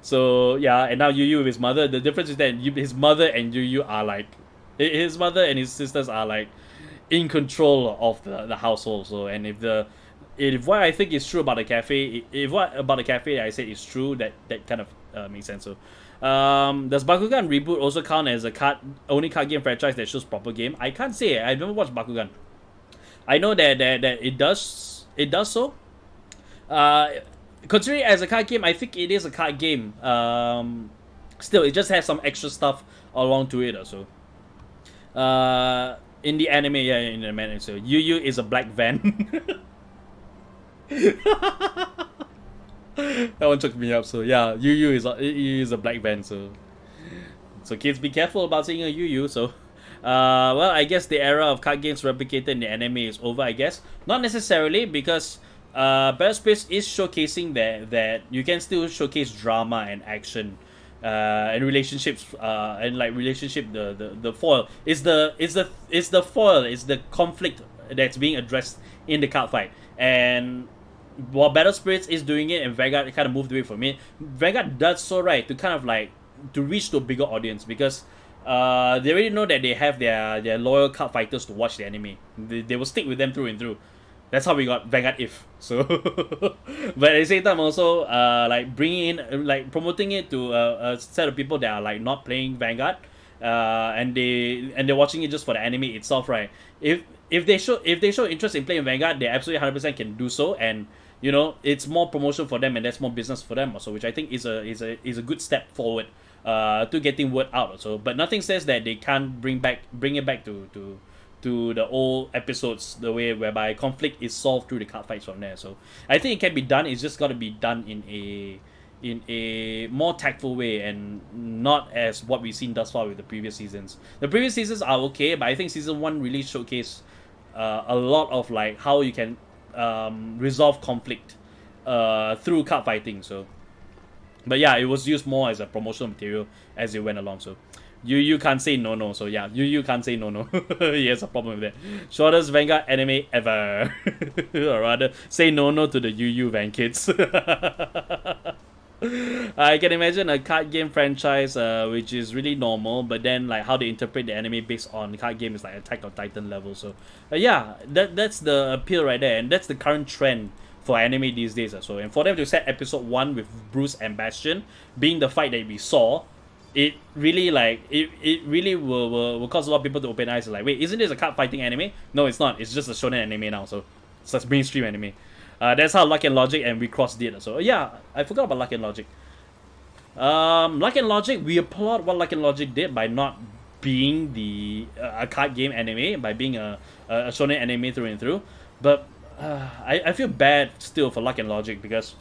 So yeah, and now Yu with his mother. The difference is that his mother and Yu are like, his mother and his sisters are like in control of the household. So, and if what I think is true about the cafe, if what about the cafe I said is true, that kind of makes sense. So, does Bakugan Reboot also count as a only card game franchise that shows proper game? I can't say. I never watched Bakugan. I know that it does so. Considering it as a card game, I think it is a card game. Still, it just has some extra stuff along to it also. In the anime, yeah, in the anime, so Yu is a black van. That one took me up. So yeah, Yu is a black van. So kids, be careful about seeing a Yu. So well, I guess the era of card games replicated in the anime is over. I guess not necessarily, because Battle Space is showcasing that you can still showcase drama and action, and relationships, and like relationship. The foil is the foil, is the conflict that's being addressed in the card fight. And while Battle Spirits is doing it and Vanguard kind of moved away from it, Vanguard does so right to kind of like to reach to a bigger audience, because they already know that they have their loyal card fighters to watch the anime. They will stick with them through and through. That's how we got Vanguard If. So, but at the same time also like bringing in, like promoting it to a set of people that are like not playing Vanguard, and they're watching it just for the anime itself, right? If they show interest in playing Vanguard, they absolutely 100% can do so, and you know, it's more promotion for them, and that's more business for them also, which I think is a good step forward to getting word out also. But nothing says that they can't bring it back to the old episodes, the way whereby conflict is solved through the card fights from there. So I think it can be done. It's just got to be done in a more tactful way, and not as what we've seen thus far with the previous seasons. The previous seasons are okay, but I think season 1 really showcased a lot of like how you can resolve conflict through card fighting. So, but yeah, it was used more as a promotional material as it went along. So you can't say no. So yeah, you can't say no. He has a problem with that. Shortest Vanguard anime ever. Or rather, say no to the Yu Van kids. I can imagine a card game franchise which is really normal, but then like how they interpret the anime based on the card game is like Attack on Titan level. So yeah, that's the appeal right there, and that's the current trend for anime these days. So, and for them to set episode 1 with Bruce and Bastion being the fight that we saw, it really it really will cause a lot of people to open eyes. Like, wait, isn't this a card fighting anime? No, it's not. It's just a shonen anime now. So it's a mainstream anime. That's how Luck and Logic and Recross did. So yeah, I forgot about Luck and Logic. Luck and Logic, we applaud what Luck and Logic did by not being a card game anime, by being a shonen anime through and through. But I feel bad still for Luck and Logic because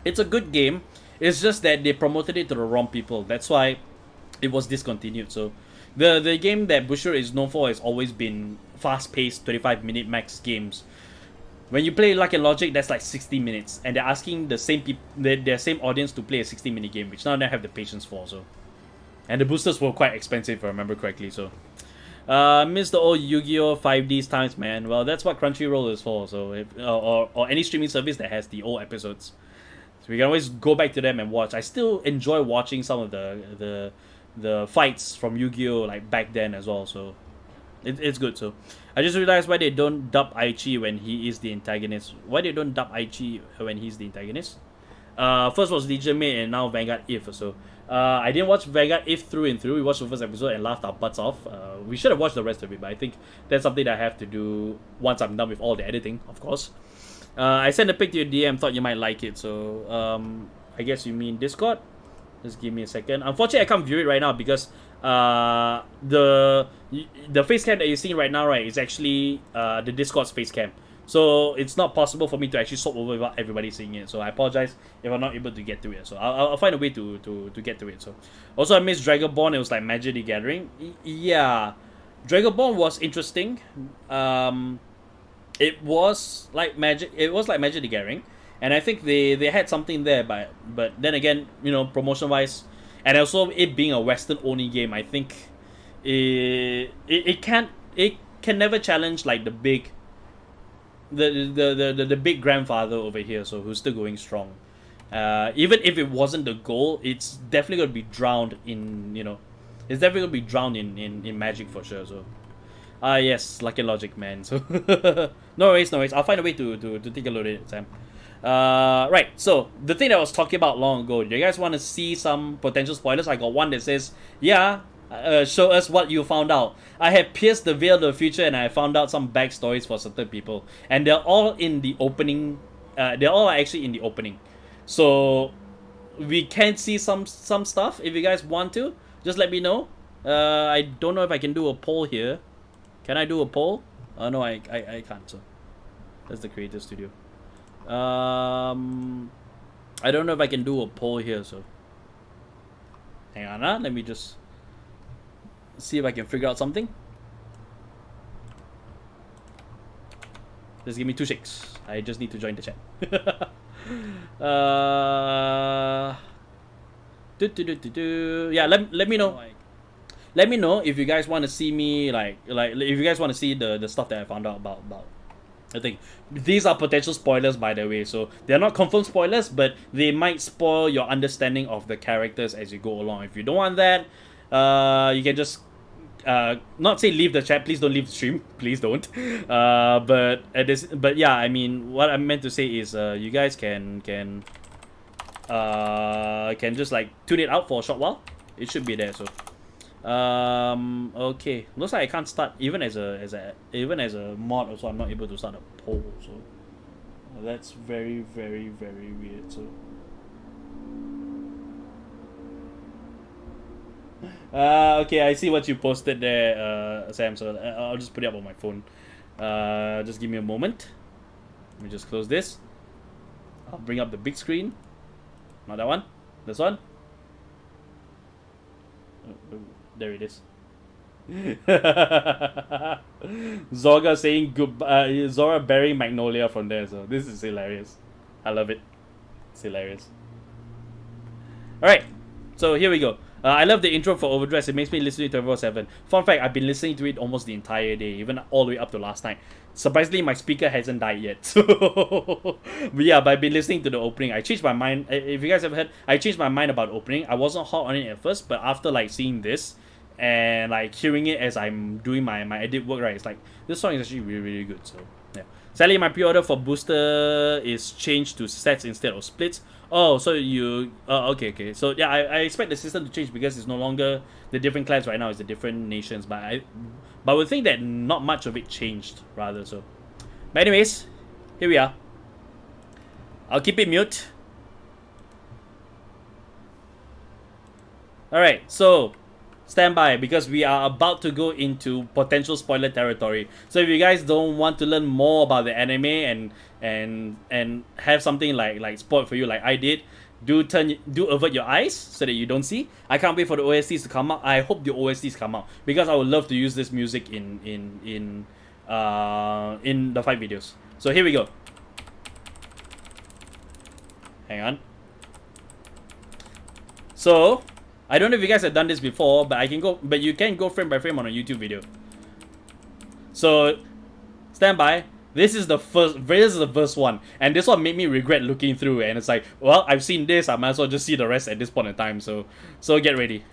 it's a good game. It's just that they promoted it to the wrong people. That's why it was discontinued. So the game that Busher is known for has always been fast-paced 25-minute max games. When you play Luck and Logic, that's like 60 minutes, and they're asking the same their same audience to play a 60-minute game, which none of them have the patience for. So, and the boosters were quite expensive, if I remember correctly. So, miss the old Yu-Gi-Oh 5Ds times, man. Well, that's what Crunchyroll is for. So, if, or any streaming service that has the old episodes, so we can always go back to them and watch. I still enjoy watching some of the fights from Yu-Gi-Oh like back then as well. So, it's good. So, I just realized why they don't dub Aichi when he is the antagonist. Why they don't dub Aichi when he's the antagonist? First was Legion Mate and now Vanguard If. So I didn't watch Vanguard If through and through. We watched the first episode and laughed our butts off. We should have watched the rest of it, but I think that's something that I have to do once I'm done with all the editing, of course. I sent a pic to your DM, thought you might like it. So I guess you mean Discord? Just give me a second. Unfortunately, I can't view it right now because the face cam that you're seeing right now, right, is actually the Discord's face cam. So it's not possible for me to actually swap over without everybody seeing it. So I apologize if I'm not able to get to it. So I'll find a way to get to it. So also I missed Dragonborn. It was like Magic the Gathering. Yeah, Dragonborn was interesting. It was like Magic. It was like Magic the Gathering, and I think they had something there. But then again, you know, promotion wise, and also it being a Western only game, I think it can never challenge like the big big grandfather over here. So who's still going strong. Even if it wasn't the goal, it's definitely gonna be drowned in, you know, it's definitely gonna be drowned in Magic for sure. So yes, Luck and Logic, man. So no worries. I'll find a way to take a look at it, Sam. Right, so the thing that I was talking about long ago, do you guys want to see some potential spoilers? I got one that says, yeah, show us what you found out. I have pierced the veil of the future and I found out some backstories for certain people. And they're all in the opening. They're all actually in the opening. So we can see some stuff. If you guys want to, just let me know. I don't know if I can do a poll here. Can I do a poll? No, I can't. So that's the Creator Studio. I don't know if I can do a poll here, so hang on, let me just see if I can figure out something. Just give me 2 shakes. I just need to join the chat. Yeah, let me know. Let me know if you guys want to see me like if you guys want to see the stuff that I found out about. I think these are potential spoilers, by the way, so they're not confirmed spoilers, but they might spoil your understanding of the characters as you go along. If you don't want that, you can just not say leave the chat. Please don't leave the stream. Please don't. But yeah, I mean, what I meant to say is, you guys can just like tune it out for a short while. It should be there. So. Okay, looks like I can't start even as a mod. Also, I'm not able to start a poll. So that's very weird. So okay, I see what you posted there, Sam. So I'll just put it up on my phone. Just give me a moment. Let me just close this. I'll bring up the big screen. Not that one. This one. There it is. Zorga saying goodbye. Zora burying Magnolia from there. So this is hilarious. I love it. It's hilarious. Alright, so here we go. I love the intro for Overdress. It makes me listen to 24/7. Fun fact, I've been listening to it almost the entire day, even all the way up to last night. Surprisingly, my speaker hasn't died yet. So, but yeah, but I've been listening to the opening. I changed my mind. If you guys have heard, I changed my mind about opening. I wasn't hot on it at first, but after like seeing this and like hearing it as I'm doing my edit work, right, it's like this song is actually really good. So Yeah. Sadly, my pre-order for booster is changed to sets instead of splits. Oh, so you... okay. So, yeah, I expect the system to change because it's no longer the different clans right now. It's the different nations. But I would think that not much of it changed, rather, so... But anyways, here we are. I'll keep it mute. Alright, so... Stand by, because we are about to go into potential spoiler territory. So if you guys don't want to learn more about the anime and have something like spoiled for you like I did, do avert your eyes so that you don't see. I can't wait for the OSTs to come out. I hope the OSTs come out because I would love to use this music in the fight videos. So here we go. Hang on. So I don't know if you guys have done this before, but you can go frame by frame on a YouTube video. So stand by. This is the first one, and this one made me regret looking through. And it's like, well, I've seen this. I might as well just see the rest at this point in time. So get ready.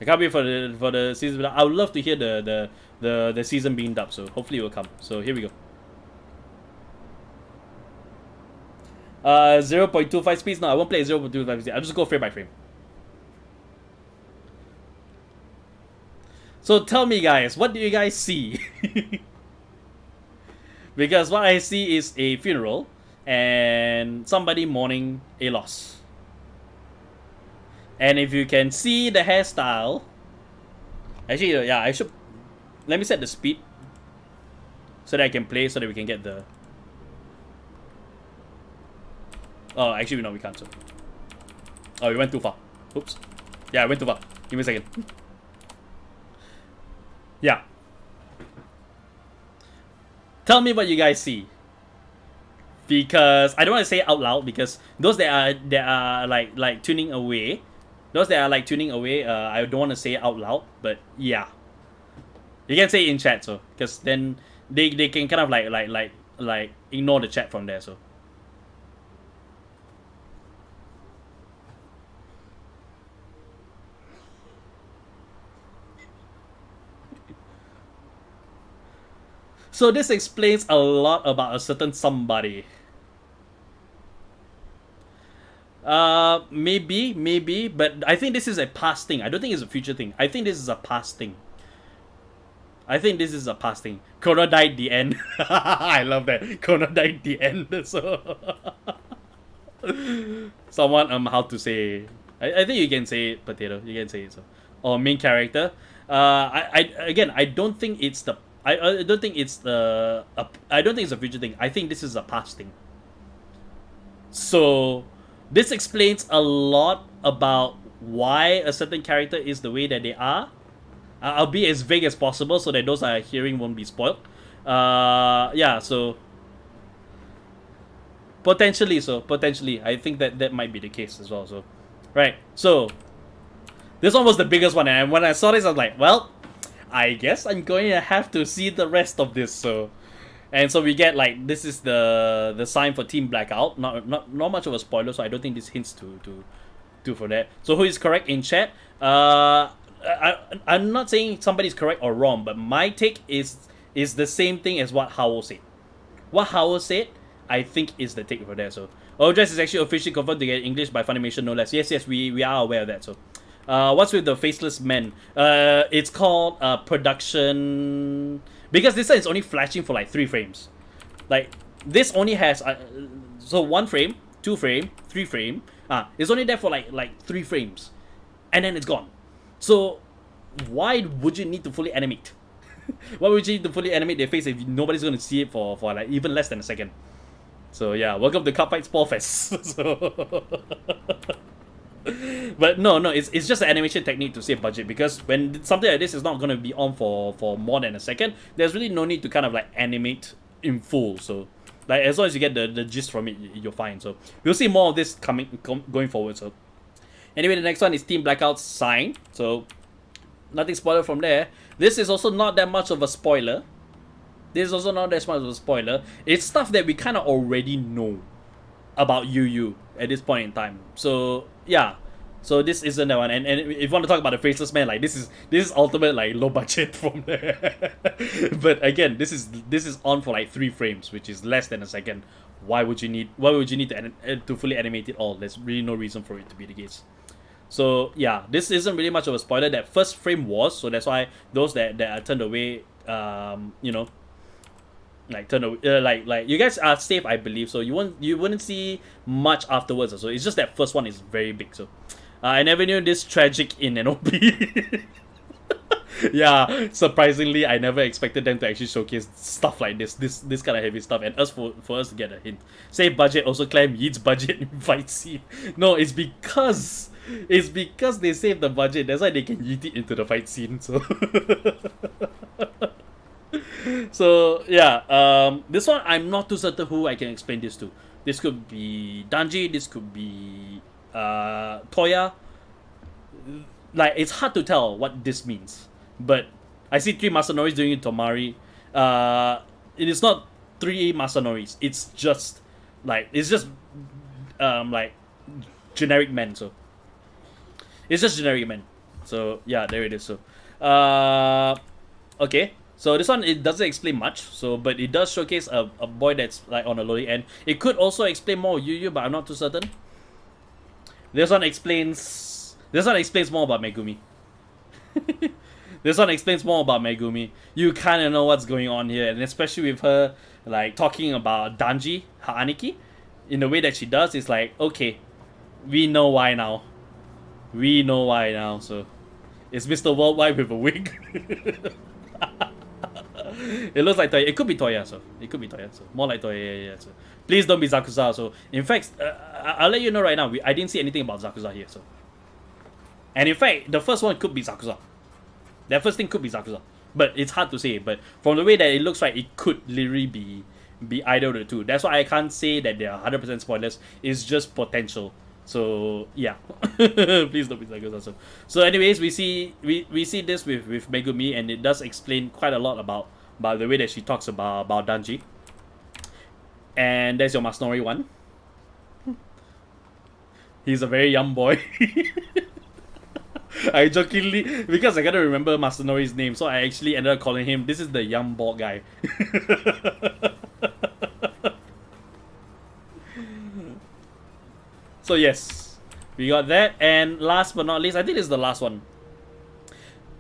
I can't wait for the season. I would love to hear the season being dubbed. So hopefully it will come. So here we go. 0.25 speeds. No, I won't play 0.25 speeds. I'll just go frame by frame. So tell me, guys, what do you guys see? Because what I see is a funeral and somebody mourning a loss. And if you can see the hairstyle... Actually, yeah, I should... Let me set the speed so that I can play, so that we can get the... Oh, actually, no, we can't. So. Oh, we went too far. Oops. Yeah, I went too far. Give me a second. Yeah. Tell me what you guys see. Because I don't want to say it out loud, because those that are like tuning away, I don't want to say it out loud, but yeah. You can say it in chat, so because then they can kind of like ignore the chat from there, so. So this explains a lot about a certain somebody. Maybe, but I think this is a past thing. I don't think it's a future thing. I think this is a past thing. Kona died the end. I love that. Kona died the end. So someone how to say? I think you can say it, potato. You can say it. So or main character. I don't think it's the. I don't think it's I don't think it's a future thing. I think this is a past thing. So this explains a lot about why a certain character is the way that they are. I'll be as vague as possible so that those that are hearing won't be spoiled. Yeah, so potentially, I think that might be the case as well. So, right. So this one was the biggest one, and when I saw this, I was like, well, I guess I'm going to have to see the rest of this. So, and so we get like, this is the sign for Team Blackout. Not much of a spoiler, so I don't think this hints to for that. So who is correct in chat? I'm not saying somebody's correct or wrong, but my take is the same thing as what Howell said. What Howell said, I think is the take for that. So Overdress is actually officially confirmed to get English by Funimation, no less. Yes, we are aware of that. So. What's with the faceless men? It's called production, because this one is only flashing for like 3 frames. Like this only has so 1 frame, 2 frame, 3 frame. It's only there for like 3 frames, and then it's gone. So why would you need to fully animate? Why would you need to fully animate their face if nobody's going to see it for like even less than a second? So yeah, welcome to Cardfight Spore Fest. So but no, it's just an animation technique to save budget, because when something like this is not going to be on for more than a second, there's really no need to kind of like animate in full. So like as long as you get the gist from it, you're fine. So we'll see more of this going forward. So anyway, the next one is Team Blackout's sign. So nothing spoiler from there. This is also not that much of a spoiler. It's stuff that we kind of already know about Yu at this point in time. So yeah, So this isn't that one. And if you want to talk about the faceless man, like this is ultimate like low budget from there. But again, this is on for like 3 frames, which is less than a second. Why would you need to fully animate it all? There's really no reason for it to be the case. So yeah, this isn't really much of a spoiler. That first frame was, so that's why those that are turned away, you know, like turned away, like you guys are safe, I believe. So you wouldn't see much afterwards. So it's just that first one is very big. So I never knew this tragic in an OP. Yeah, surprisingly, I never expected them to actually showcase stuff like this kind of heavy stuff, and for us to get a hint. Save budget, also claim Yeet's budget in fight scene. No, it's because they saved the budget. That's why they can yeet it into the fight scene. So, so yeah, this one I'm not too certain who I can explain this to. This could be Danji. This could be Toya. Like, it's hard to tell what this means. But I see 3 Masanoris doing it to Tomari. It is not 3 Masanoris. It's just like like generic men. So it's just generic men. So yeah, there it is. So okay. So this one, it doesn't explain much. So but it does showcase a boy that's like on the loading end. It could also explain more Yu, but I'm not too certain. This one explains more about Megumi. This one explains more about Megumi. You kind of know what's going on here, and especially with her like talking about Danji, her Aniki, in the way that she does, it's like, okay, we know why now. We know why now. So it's Mr. Worldwide with a wig. It looks like Toya. It could be Toya, so it could be Toya. So more like Toya. Yeah. So please don't be Zakuza. So in fact, I'll let you know right now. I didn't see anything about Zakuza here. So, and in fact, the first one could be Zakuza. That first thing could be Zakuza, but it's hard to say. But from the way that it looks like, it could literally be either of the two. That's why I can't say that they are 100% spoilers. It's just potential. So yeah, please don't be Zakuza. So anyways, we see this with Megumi, and it does explain quite a lot about the way that she talks about Danji. And there's your Masanori one. He's a very young boy. I jokingly, because I gotta remember Masanori's name, so I actually ended up calling him, this is the young bald guy. So yes, we got that, and last but not least, I think this is the last one.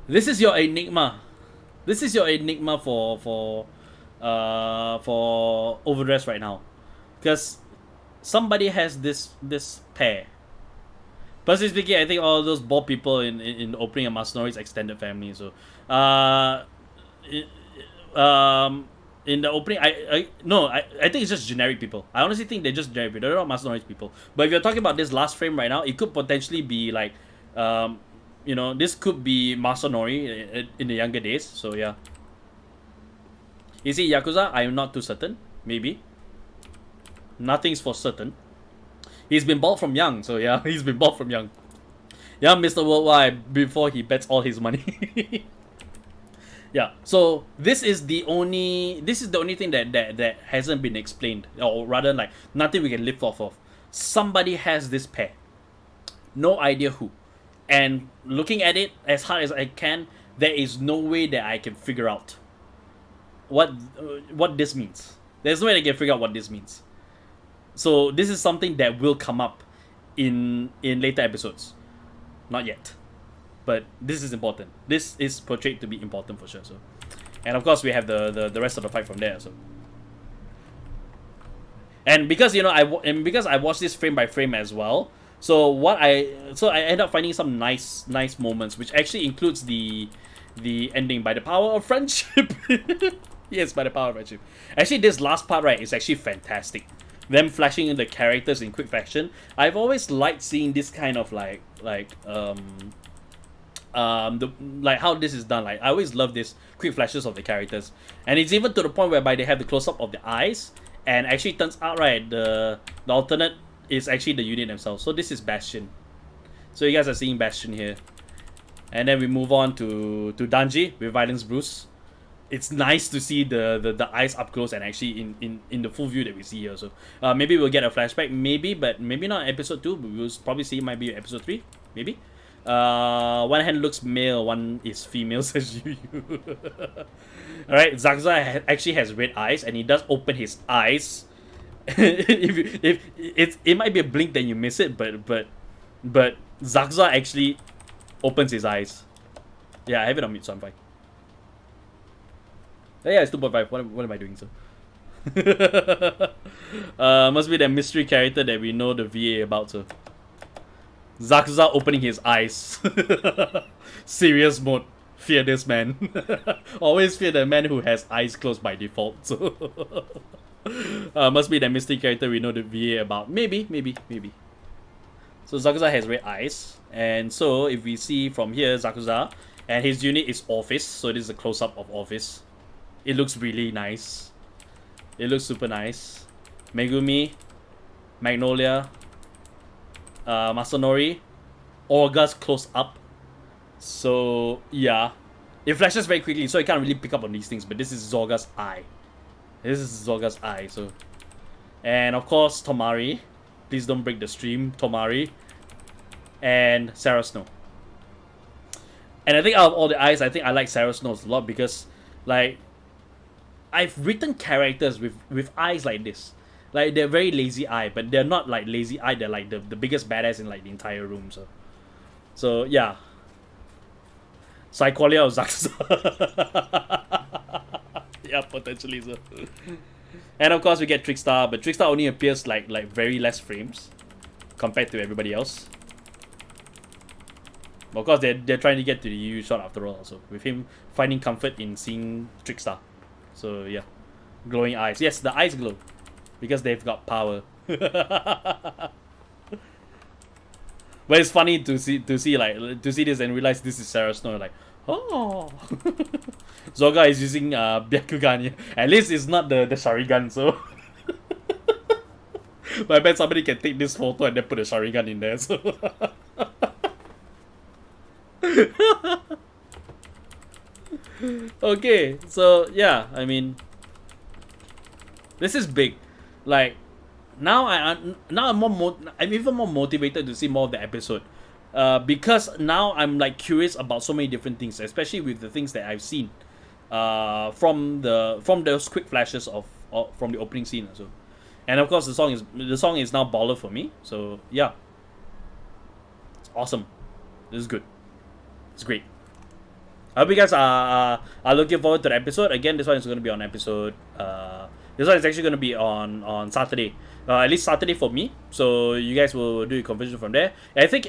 This is your enigma. This is your enigma for Overdress right now, because somebody has this pair. Personally speaking, I think all those bald people in the opening of Masanori's extended family. So, in the opening, I think it's just generic people. I honestly think they're just generic people. They're not Masanori's people. But if you're talking about this last frame right now, it could potentially be like, you know, this could be Masanori in the younger days. So yeah. Is it Yakuza? I'm not too certain. Maybe. Nothing's for certain. He's been bald from young, so yeah, he's been bald from young. Yeah, Mr. Worldwide, before he bets all his money. Yeah, so this is the only thing that hasn't been explained, or rather, like, nothing we can live off of. Somebody has this pair. No idea who. And looking at it as hard as I can, there is no way that I can figure out what this means. There's no way I can figure out what this means. So this is something that will come up in later episodes. Not yet. But this is important. This is portrayed to be important for sure. So, and of course we have the rest of the fight from there. So, and because, you know, I watched this frame by frame as well. So I end up finding some nice moments, which actually includes the ending by the power of friendship. Yes, by the power of friendship. Actually, this last part, right, is actually fantastic. Them flashing in the characters in quick fashion. I've always liked seeing this kind of like how this is done. Like, I always love this quick flashes of the characters, and it's even to the point whereby they have the close up of the eyes, and actually turns out, right, the alternate is actually the unit themselves. So this is Bastion. So you guys are seeing Bastion here, and then we move on to Danji with Violence Bruce. It's nice to see the eyes up close and actually in the full view that we see here. So maybe we'll get a flashback, maybe, but maybe not episode 2, but we'll probably see it might be episode 3. maybe. One hand looks male, one is female, says you. Alright, Zakuza actually has red eyes, and he does open his eyes. if it might be a blink, then you miss it, but Zakuza actually opens his eyes. Yeah, I have it on mute, so I'm fine. Yeah, it's 2.5. What am I doing, so? Must be that mystery character that we know the VA about, so. Zakuza opening his eyes. Serious mode. Fear this man. Always fear the man who has eyes closed by default, so. Must be that mystery character we know the VA about. Maybe. So Zakuza has red eyes. And so, if we see from here, Zakuza, and his unit is Office, so this is a close-up of Office. It looks really nice. It looks super nice. Megumi, Magnolia, Masanori, August close up. So yeah, it flashes very quickly, so you can't really pick up on these things. But this is Zorga's eye. So, and of course Tomari. Please don't break the stream, Tomari, and Sarah Snow. And I think out of all the eyes, I think I like Sarah Snow's a lot because, like, I've written characters with eyes like this. Like, they're very lazy eye, but they're not like lazy eye, they're like the biggest badass in like the entire room, so yeah. Psycholia of Zakuza. Yeah, potentially so. And of course we get Trickstar, but Trickstar only appears like very less frames compared to everybody else. But of course they're trying to get to the EU shot after all, so with him finding comfort in seeing Trickstar. So yeah, glowing eyes. Yes, the eyes glow because they've got power. But it's funny to see this and realize this is Sarah Snow. Like, oh, Zorga is using Byakugan. At least it's not the Sharingan. So, but I bet somebody can take this photo and then put a Sharingan in there. So. Okay, so yeah, I mean, this is big. Like, now I'm even more motivated to see more of the episode, because now I'm like curious about so many different things, especially with the things that I've seen, from those quick flashes of from the opening scene. So, and of course the song is now baller for me. So yeah, it's awesome. This is good. It's great. I hope you guys are looking forward to the episode. Again, this one is going to be on episode. This one is actually going to be on Saturday. At least Saturday for me. So you guys will do a conversion from there. And I think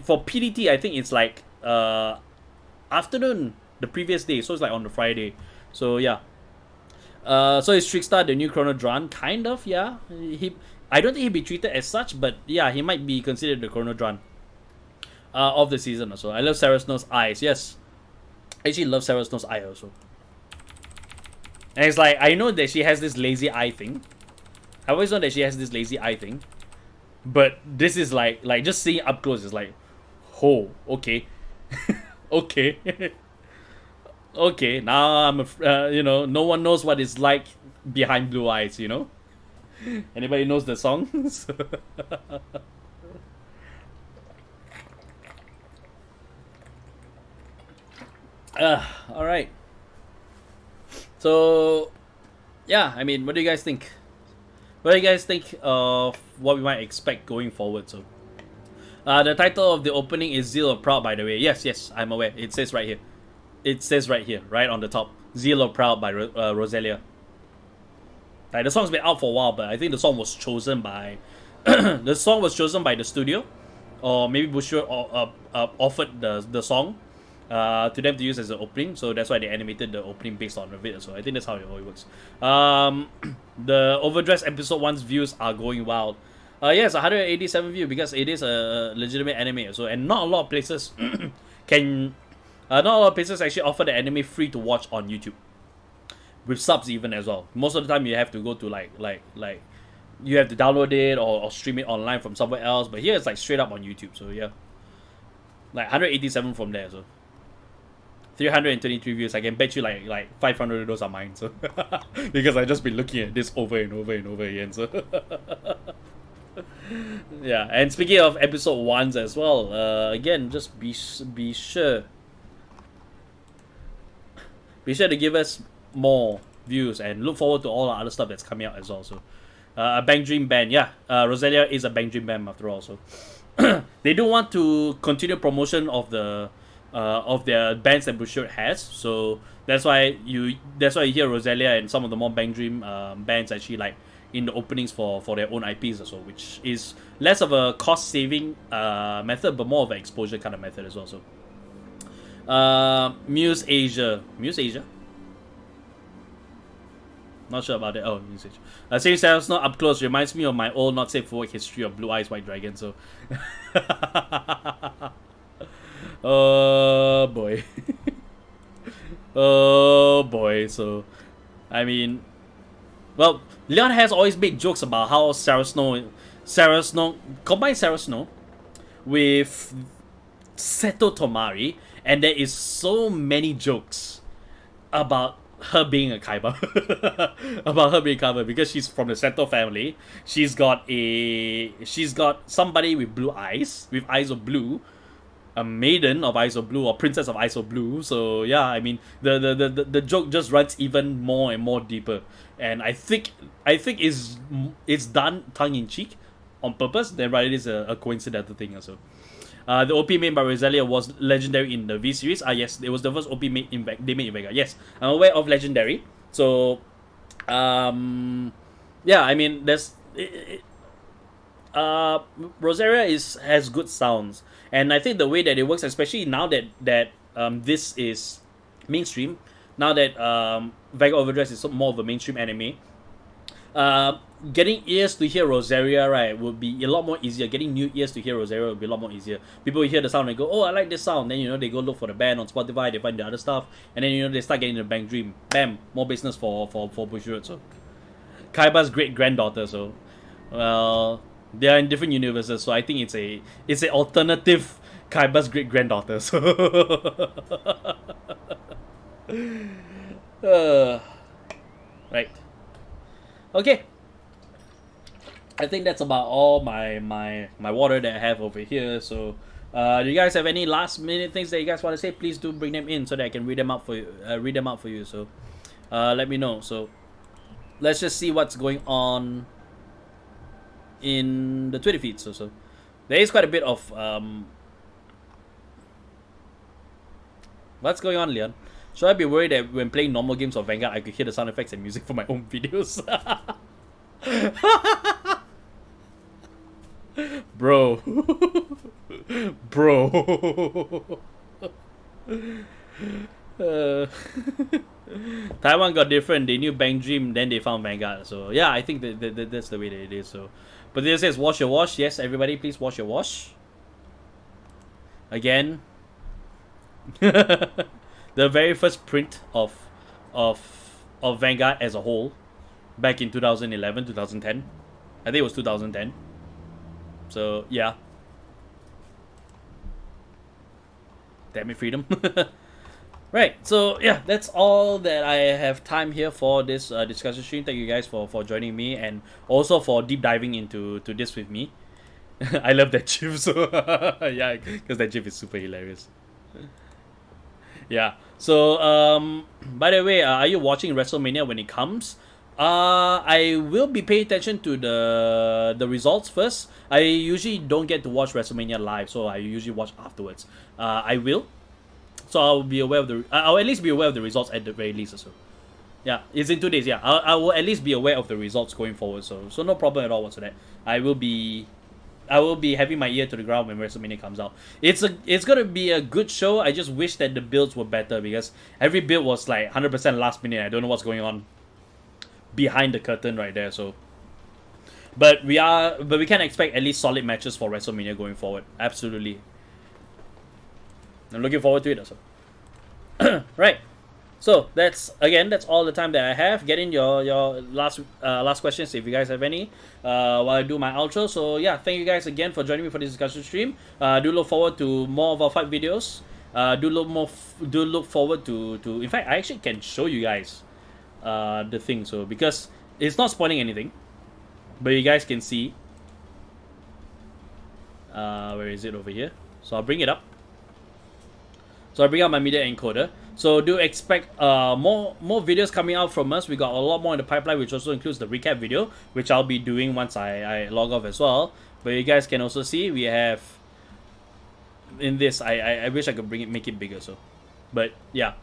for PDT, I think it's like afternoon the previous day. So it's like on the Friday. So yeah. So is Trickstar the new Chrono Dran? Kind of, yeah. I don't think he'd be treated as such, but yeah, he might be considered the Chrono Dran of the season also. I love Sarah Snow's eyes. Yes. I actually love Sarah Snow's eye also. And it's like, I know that she has this lazy eye thing. I always know that she has this lazy eye thing. But this is like just seeing up close is like, oh, okay. Okay. Okay, now I'm no one knows what it's like behind blue eyes, you know? Anybody knows the songs? Alright. So, yeah, I mean, what do you guys think? What do you guys think of what we might expect going forward? So, the title of the opening is Zeal of Proud, by the way. Yes, I'm aware. It says right here. It says right here, right on the top. Zeal of Proud by Rosalia. Like, the song's been out for a while, but I think the song was chosen by the studio, or maybe Bushido offered the song to them to use as an opening, so that's why they animated the opening based on it. So I think that's how it always works. The Overdress episode 1's views are going wild. Yes, 187 views because it is a legitimate anime. So, and not a lot of places not a lot of places actually offer the anime free to watch on YouTube, with subs even as well. Most of the time you have to go to like you have to download it or stream it online from somewhere else. But here it's like straight up on YouTube. So yeah, like 187 from there. So 323 views. I can bet you like 500 of those are mine. So because I've just been looking at this over and over and over again. So Yeah, and speaking of episode ones as well, again, just be sure to give us more views and look forward to all the other stuff that's coming out as well. So, a Bang Dream band, yeah, Rosalia is a Bang Dream band after all. So, they do want to continue promotion of their bands that Bushiroad has. So that's why you hear Rosalia and some of the more Bang Dream bands actually like in the openings for their own IPs also, which is less of a cost saving method, but more of an exposure kind of method as well. So, Muse Asia. Not sure about that. Oh, Muse Asia. Saying Sarah's not up close reminds me of my old not safe for work history of Blue Eyes White Dragon. So, oh boy, oh boy. So, I mean, well, Leon has always made jokes about how Sarah Snow combine Sarah Snow with Seto Tomari, and there is so many jokes about her being a Kaiba. Because she's from the Seto family. She's got somebody with blue eyes, with eyes of blue, a maiden of eyes of blue or princess of eyes of blue. So yeah, I mean the joke just runs even more and more deeper, and I think it's done tongue in cheek on purpose. Then right, it is a coincidental thing also. The OP made by Rosalia was legendary in the V series. Yes, it was the first OP made in Vanguard. Yes, I'm aware of legendary. So, yeah, I mean, Rosaria has good sounds, and I think the way that it works, especially now that this is mainstream, now that Vanguard Overdress is more of a mainstream anime. Getting ears to hear Rosaria, right, would be a lot more easier. Getting new ears to hear Rosaria would be a lot more easier. People hear the sound and go, oh, I like this sound. Then, they go look for the band on Spotify, they find the other stuff, and then, they start getting the Bang Dream. Bam, more business for Bushiroad. So, Kaiba's great-granddaughter, so, well, they are in different universes, so I think it's a alternative Kaiba's great-granddaughter, so. Right. Okay. I think that's about all my water that I have over here. So, do you guys have any last minute things that you guys want to say? Please do bring them in so that I can read them out for you. So, let me know. So, let's just see what's going on in the Twitter feed. So there is quite a bit of what's going on, Leon? Should I be worried that when playing normal games of Vanguard, I could hear the sound effects and music for my own videos? Bro. Taiwan got different. They knew Bang Dream, then they found Vanguard. So yeah, I think that's the way that it is. So, but this says wash your wash. Yes, everybody, please wash your wash. Again, the very first print of Vanguard as a whole, back in 2011, 2010. I think it was 2010. So yeah. Damn it, freedom. Right, so yeah, that's all that I have time here for this discussion stream. Thank you guys for joining me and also for deep diving into this with me. I love that GIF, so yeah, because that GIF is super hilarious. Yeah, so by the way, are you watching WrestleMania when it comes? I will be paying attention to the results first. I usually don't get to watch WrestleMania live, so I usually watch afterwards. I will. So I'll be aware of I'll at least be aware of the results at the very least or so. Yeah, it's in 2 days. Yeah, I will at least be aware of the results going forward. So no problem at all whatsoever. I will be having my ear to the ground when WrestleMania comes out. It's gonna be a good show. I just wish that the builds were better because every build was like 100% last minute. I don't know what's going on behind the curtain right there. So, but we can expect at least solid matches for WrestleMania going forward. Absolutely. I'm looking forward to it also. Right. So that's all the time that I have. Get in your last questions if you guys have any while I do my outro. So yeah, thank you guys again for joining me for this discussion stream. Do look forward to more of our fight videos. Do look forward to in fact I actually can show you guys the thing, so because it's not spoiling anything, but you guys can see Where is it over here? So I'll bring it up. So I bring up my media encoder. So do expect more videos coming out from us. We got a lot more in the pipeline, which also includes the recap video, which I'll be doing once I log off as well. But you guys can also see we have in this. I wish I could make it bigger. So, but yeah.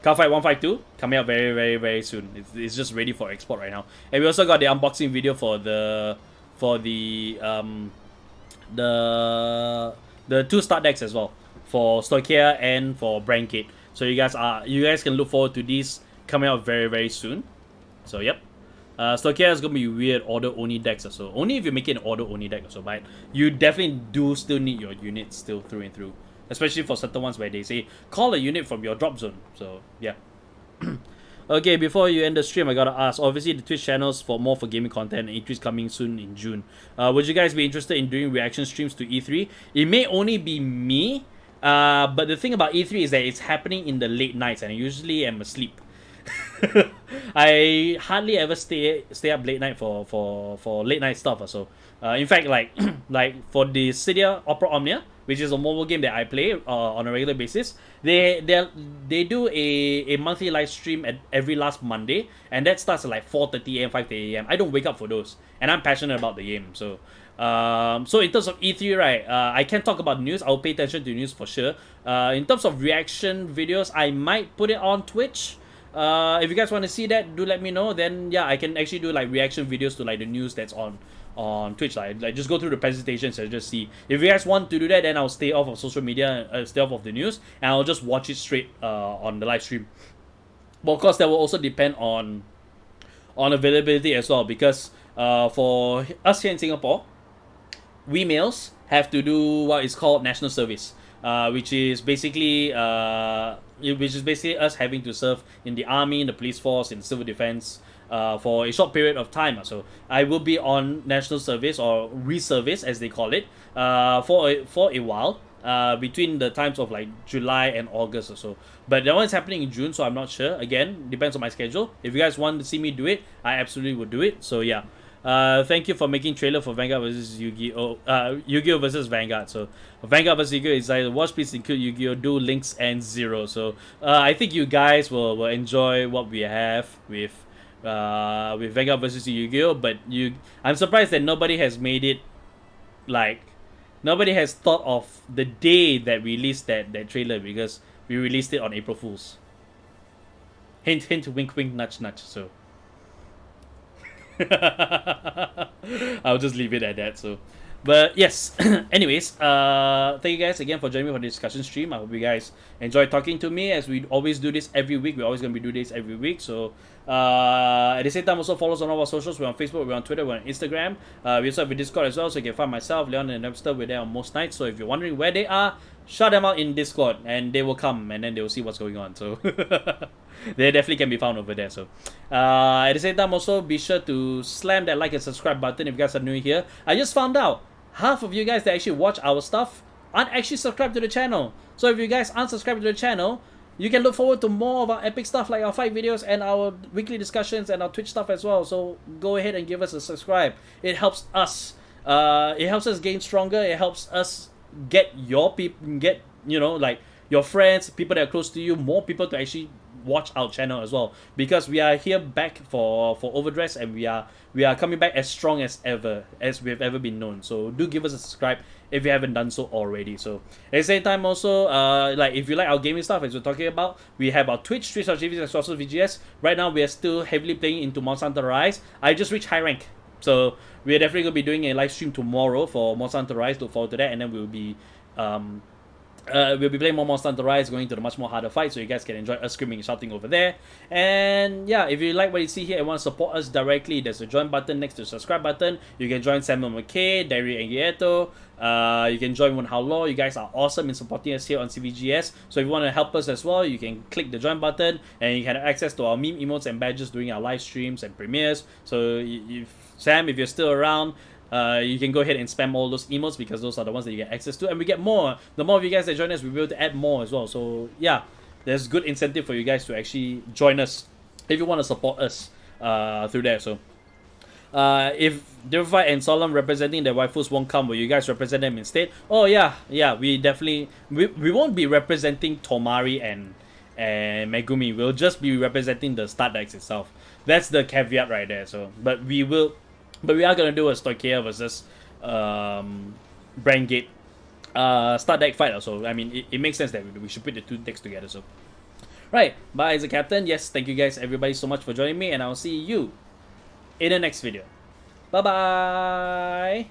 Cardfight 152 coming out very soon. It's just ready for export right now. And we also got the unboxing video for the 2 start decks as well, for Stoichia and for Brancade. So you guys can look forward to these coming out very soon. So yep. Stoichia is gonna be weird order only decks also. Only if you make it an order only deck also, but you definitely do still need your units still through and through. Especially for certain ones where they say call a unit from your drop zone. So yeah. Okay, before you end the stream, I gotta ask. Obviously, the Twitch channels for gaming content, and E3 is coming soon in June. Would you guys be interested in doing reaction streams to E3? It may only be me, but the thing about E3 is that it's happening in the late nights, and I usually am asleep. I hardly ever stay up late night for late night stuff. So, in fact, like for the Cydia Opera Omnia, which is a mobile game that I play on a regular basis, they do a monthly live stream at every last Monday, and that starts at like 4:30 a.m. 5:30 a.m. I don't wake up for those, and I'm passionate about the game. So so in terms of E3, right, I can't talk about news. I'll pay attention to news for sure. In terms of reaction videos, I might put it on Twitch. If you guys want to see that, do let me know. Then yeah, I can actually do like reaction videos to like the news that's on Twitch. Like just go through the presentations and just see. If you guys want to do that, then I'll stay off of social media, stay off of the news, and I'll just watch it straight on the live stream. But of course, that will also depend on availability as well, because for us here in Singapore, we males have to do what is called national service, which is basically us having to serve in the army, in the police force, in the civil defense for a short period of time. So I will be on national service, or reservice as they call it, for a while, between the times of like July and August or so. But that one's happening in June, so I'm not sure. Again, depends on my schedule. If you guys want to see me do it, I absolutely would do it. So yeah. Thank you for making trailer for Vanguard versus Yu-Gi-Oh! Yu-Gi-Oh! Versus Vanguard. So Vanguard versus Yu-Gi-Oh! is like watch please include Yu-Gi-Oh! Do links and zero. So I think you guys will enjoy what we have with Vanguard versus Yu-Gi-Oh! But I'm surprised that nobody has made it, like nobody has thought of the day that we released that trailer, because we released it on April Fools. Hint hint, wink wink, nudge nudge. So I'll just leave it at that. So, but yes. Anyways, thank you guys again for joining me for the discussion stream. I hope you guys enjoy talking to me, as we always do this every week. We're always gonna be doing this every week. So, at the same time, also follow us on all our socials. We're on Facebook, we're on Twitter, we're on Instagram. We also have a Discord as well, so you can find myself, Leon, and Napster. We're there on most nights. So if you're wondering where they are, shout them out in Discord, and they will come, and then they will see what's going on. So they definitely can be found over there. So at the same time, also be sure to slam that like and subscribe button if you guys are new here. I just found out half of you guys that actually watch our stuff aren't actually subscribed to the channel. So if you guys aren't subscribed to the channel, you can look forward to more of our epic stuff, like our fight videos and our weekly discussions and our Twitch stuff as well. So go ahead and give us a subscribe. It helps us. It helps us gain stronger. It helps us get your people, like your friends, people that are close to you, more people to actually watch our channel as well, because we are here back for Overdress, and we are coming back as strong as we've ever been known. So do give us a subscribe if you haven't done so already. So at the same time, also like if you like our gaming stuff, as we're talking about, we have our Twitch.tv and also CVGS. Right now we are still heavily playing into Monster Hunter Rise. I just reached high rank, so we're definitely gonna be doing a live stream tomorrow for Monster Hunter Rise. Look forward to that, and then we'll be playing more Monster Hunter Rise, going to the much more harder fight, so you guys can enjoy us screaming and shouting over there. And yeah, if you like what you see here and want to support us directly, there's a join button next to the subscribe button. You can join Samuel McKay, Derry Angieto. You can join One How Law. You guys are awesome in supporting us here on CVGS. So if you want to help us as well, you can click the join button, and you can have access to our meme emotes and badges during our live streams and premieres. So if you're still around, you can go ahead and spam all those emotes, because those are the ones that you get access to, and we get more. The more of you guys that join us, we'll be able to add more as well. So yeah, there's good incentive for you guys to actually join us if you want to support us through there. So if DOVA and Solemn representing the waifus won't come, will you guys represent them instead? Oh yeah, we definitely we won't be representing Tomari and Megumi. We'll just be representing the start decks itself. That's the caveat right there. So, but we are gonna do a Stoicheia versus Brand Gate start deck fight also. I mean, it makes sense that we should put the two decks together. So, right, bye as a captain. Yes, thank you guys, everybody, so much for joining me, and I'll see you in the next video. Bye bye.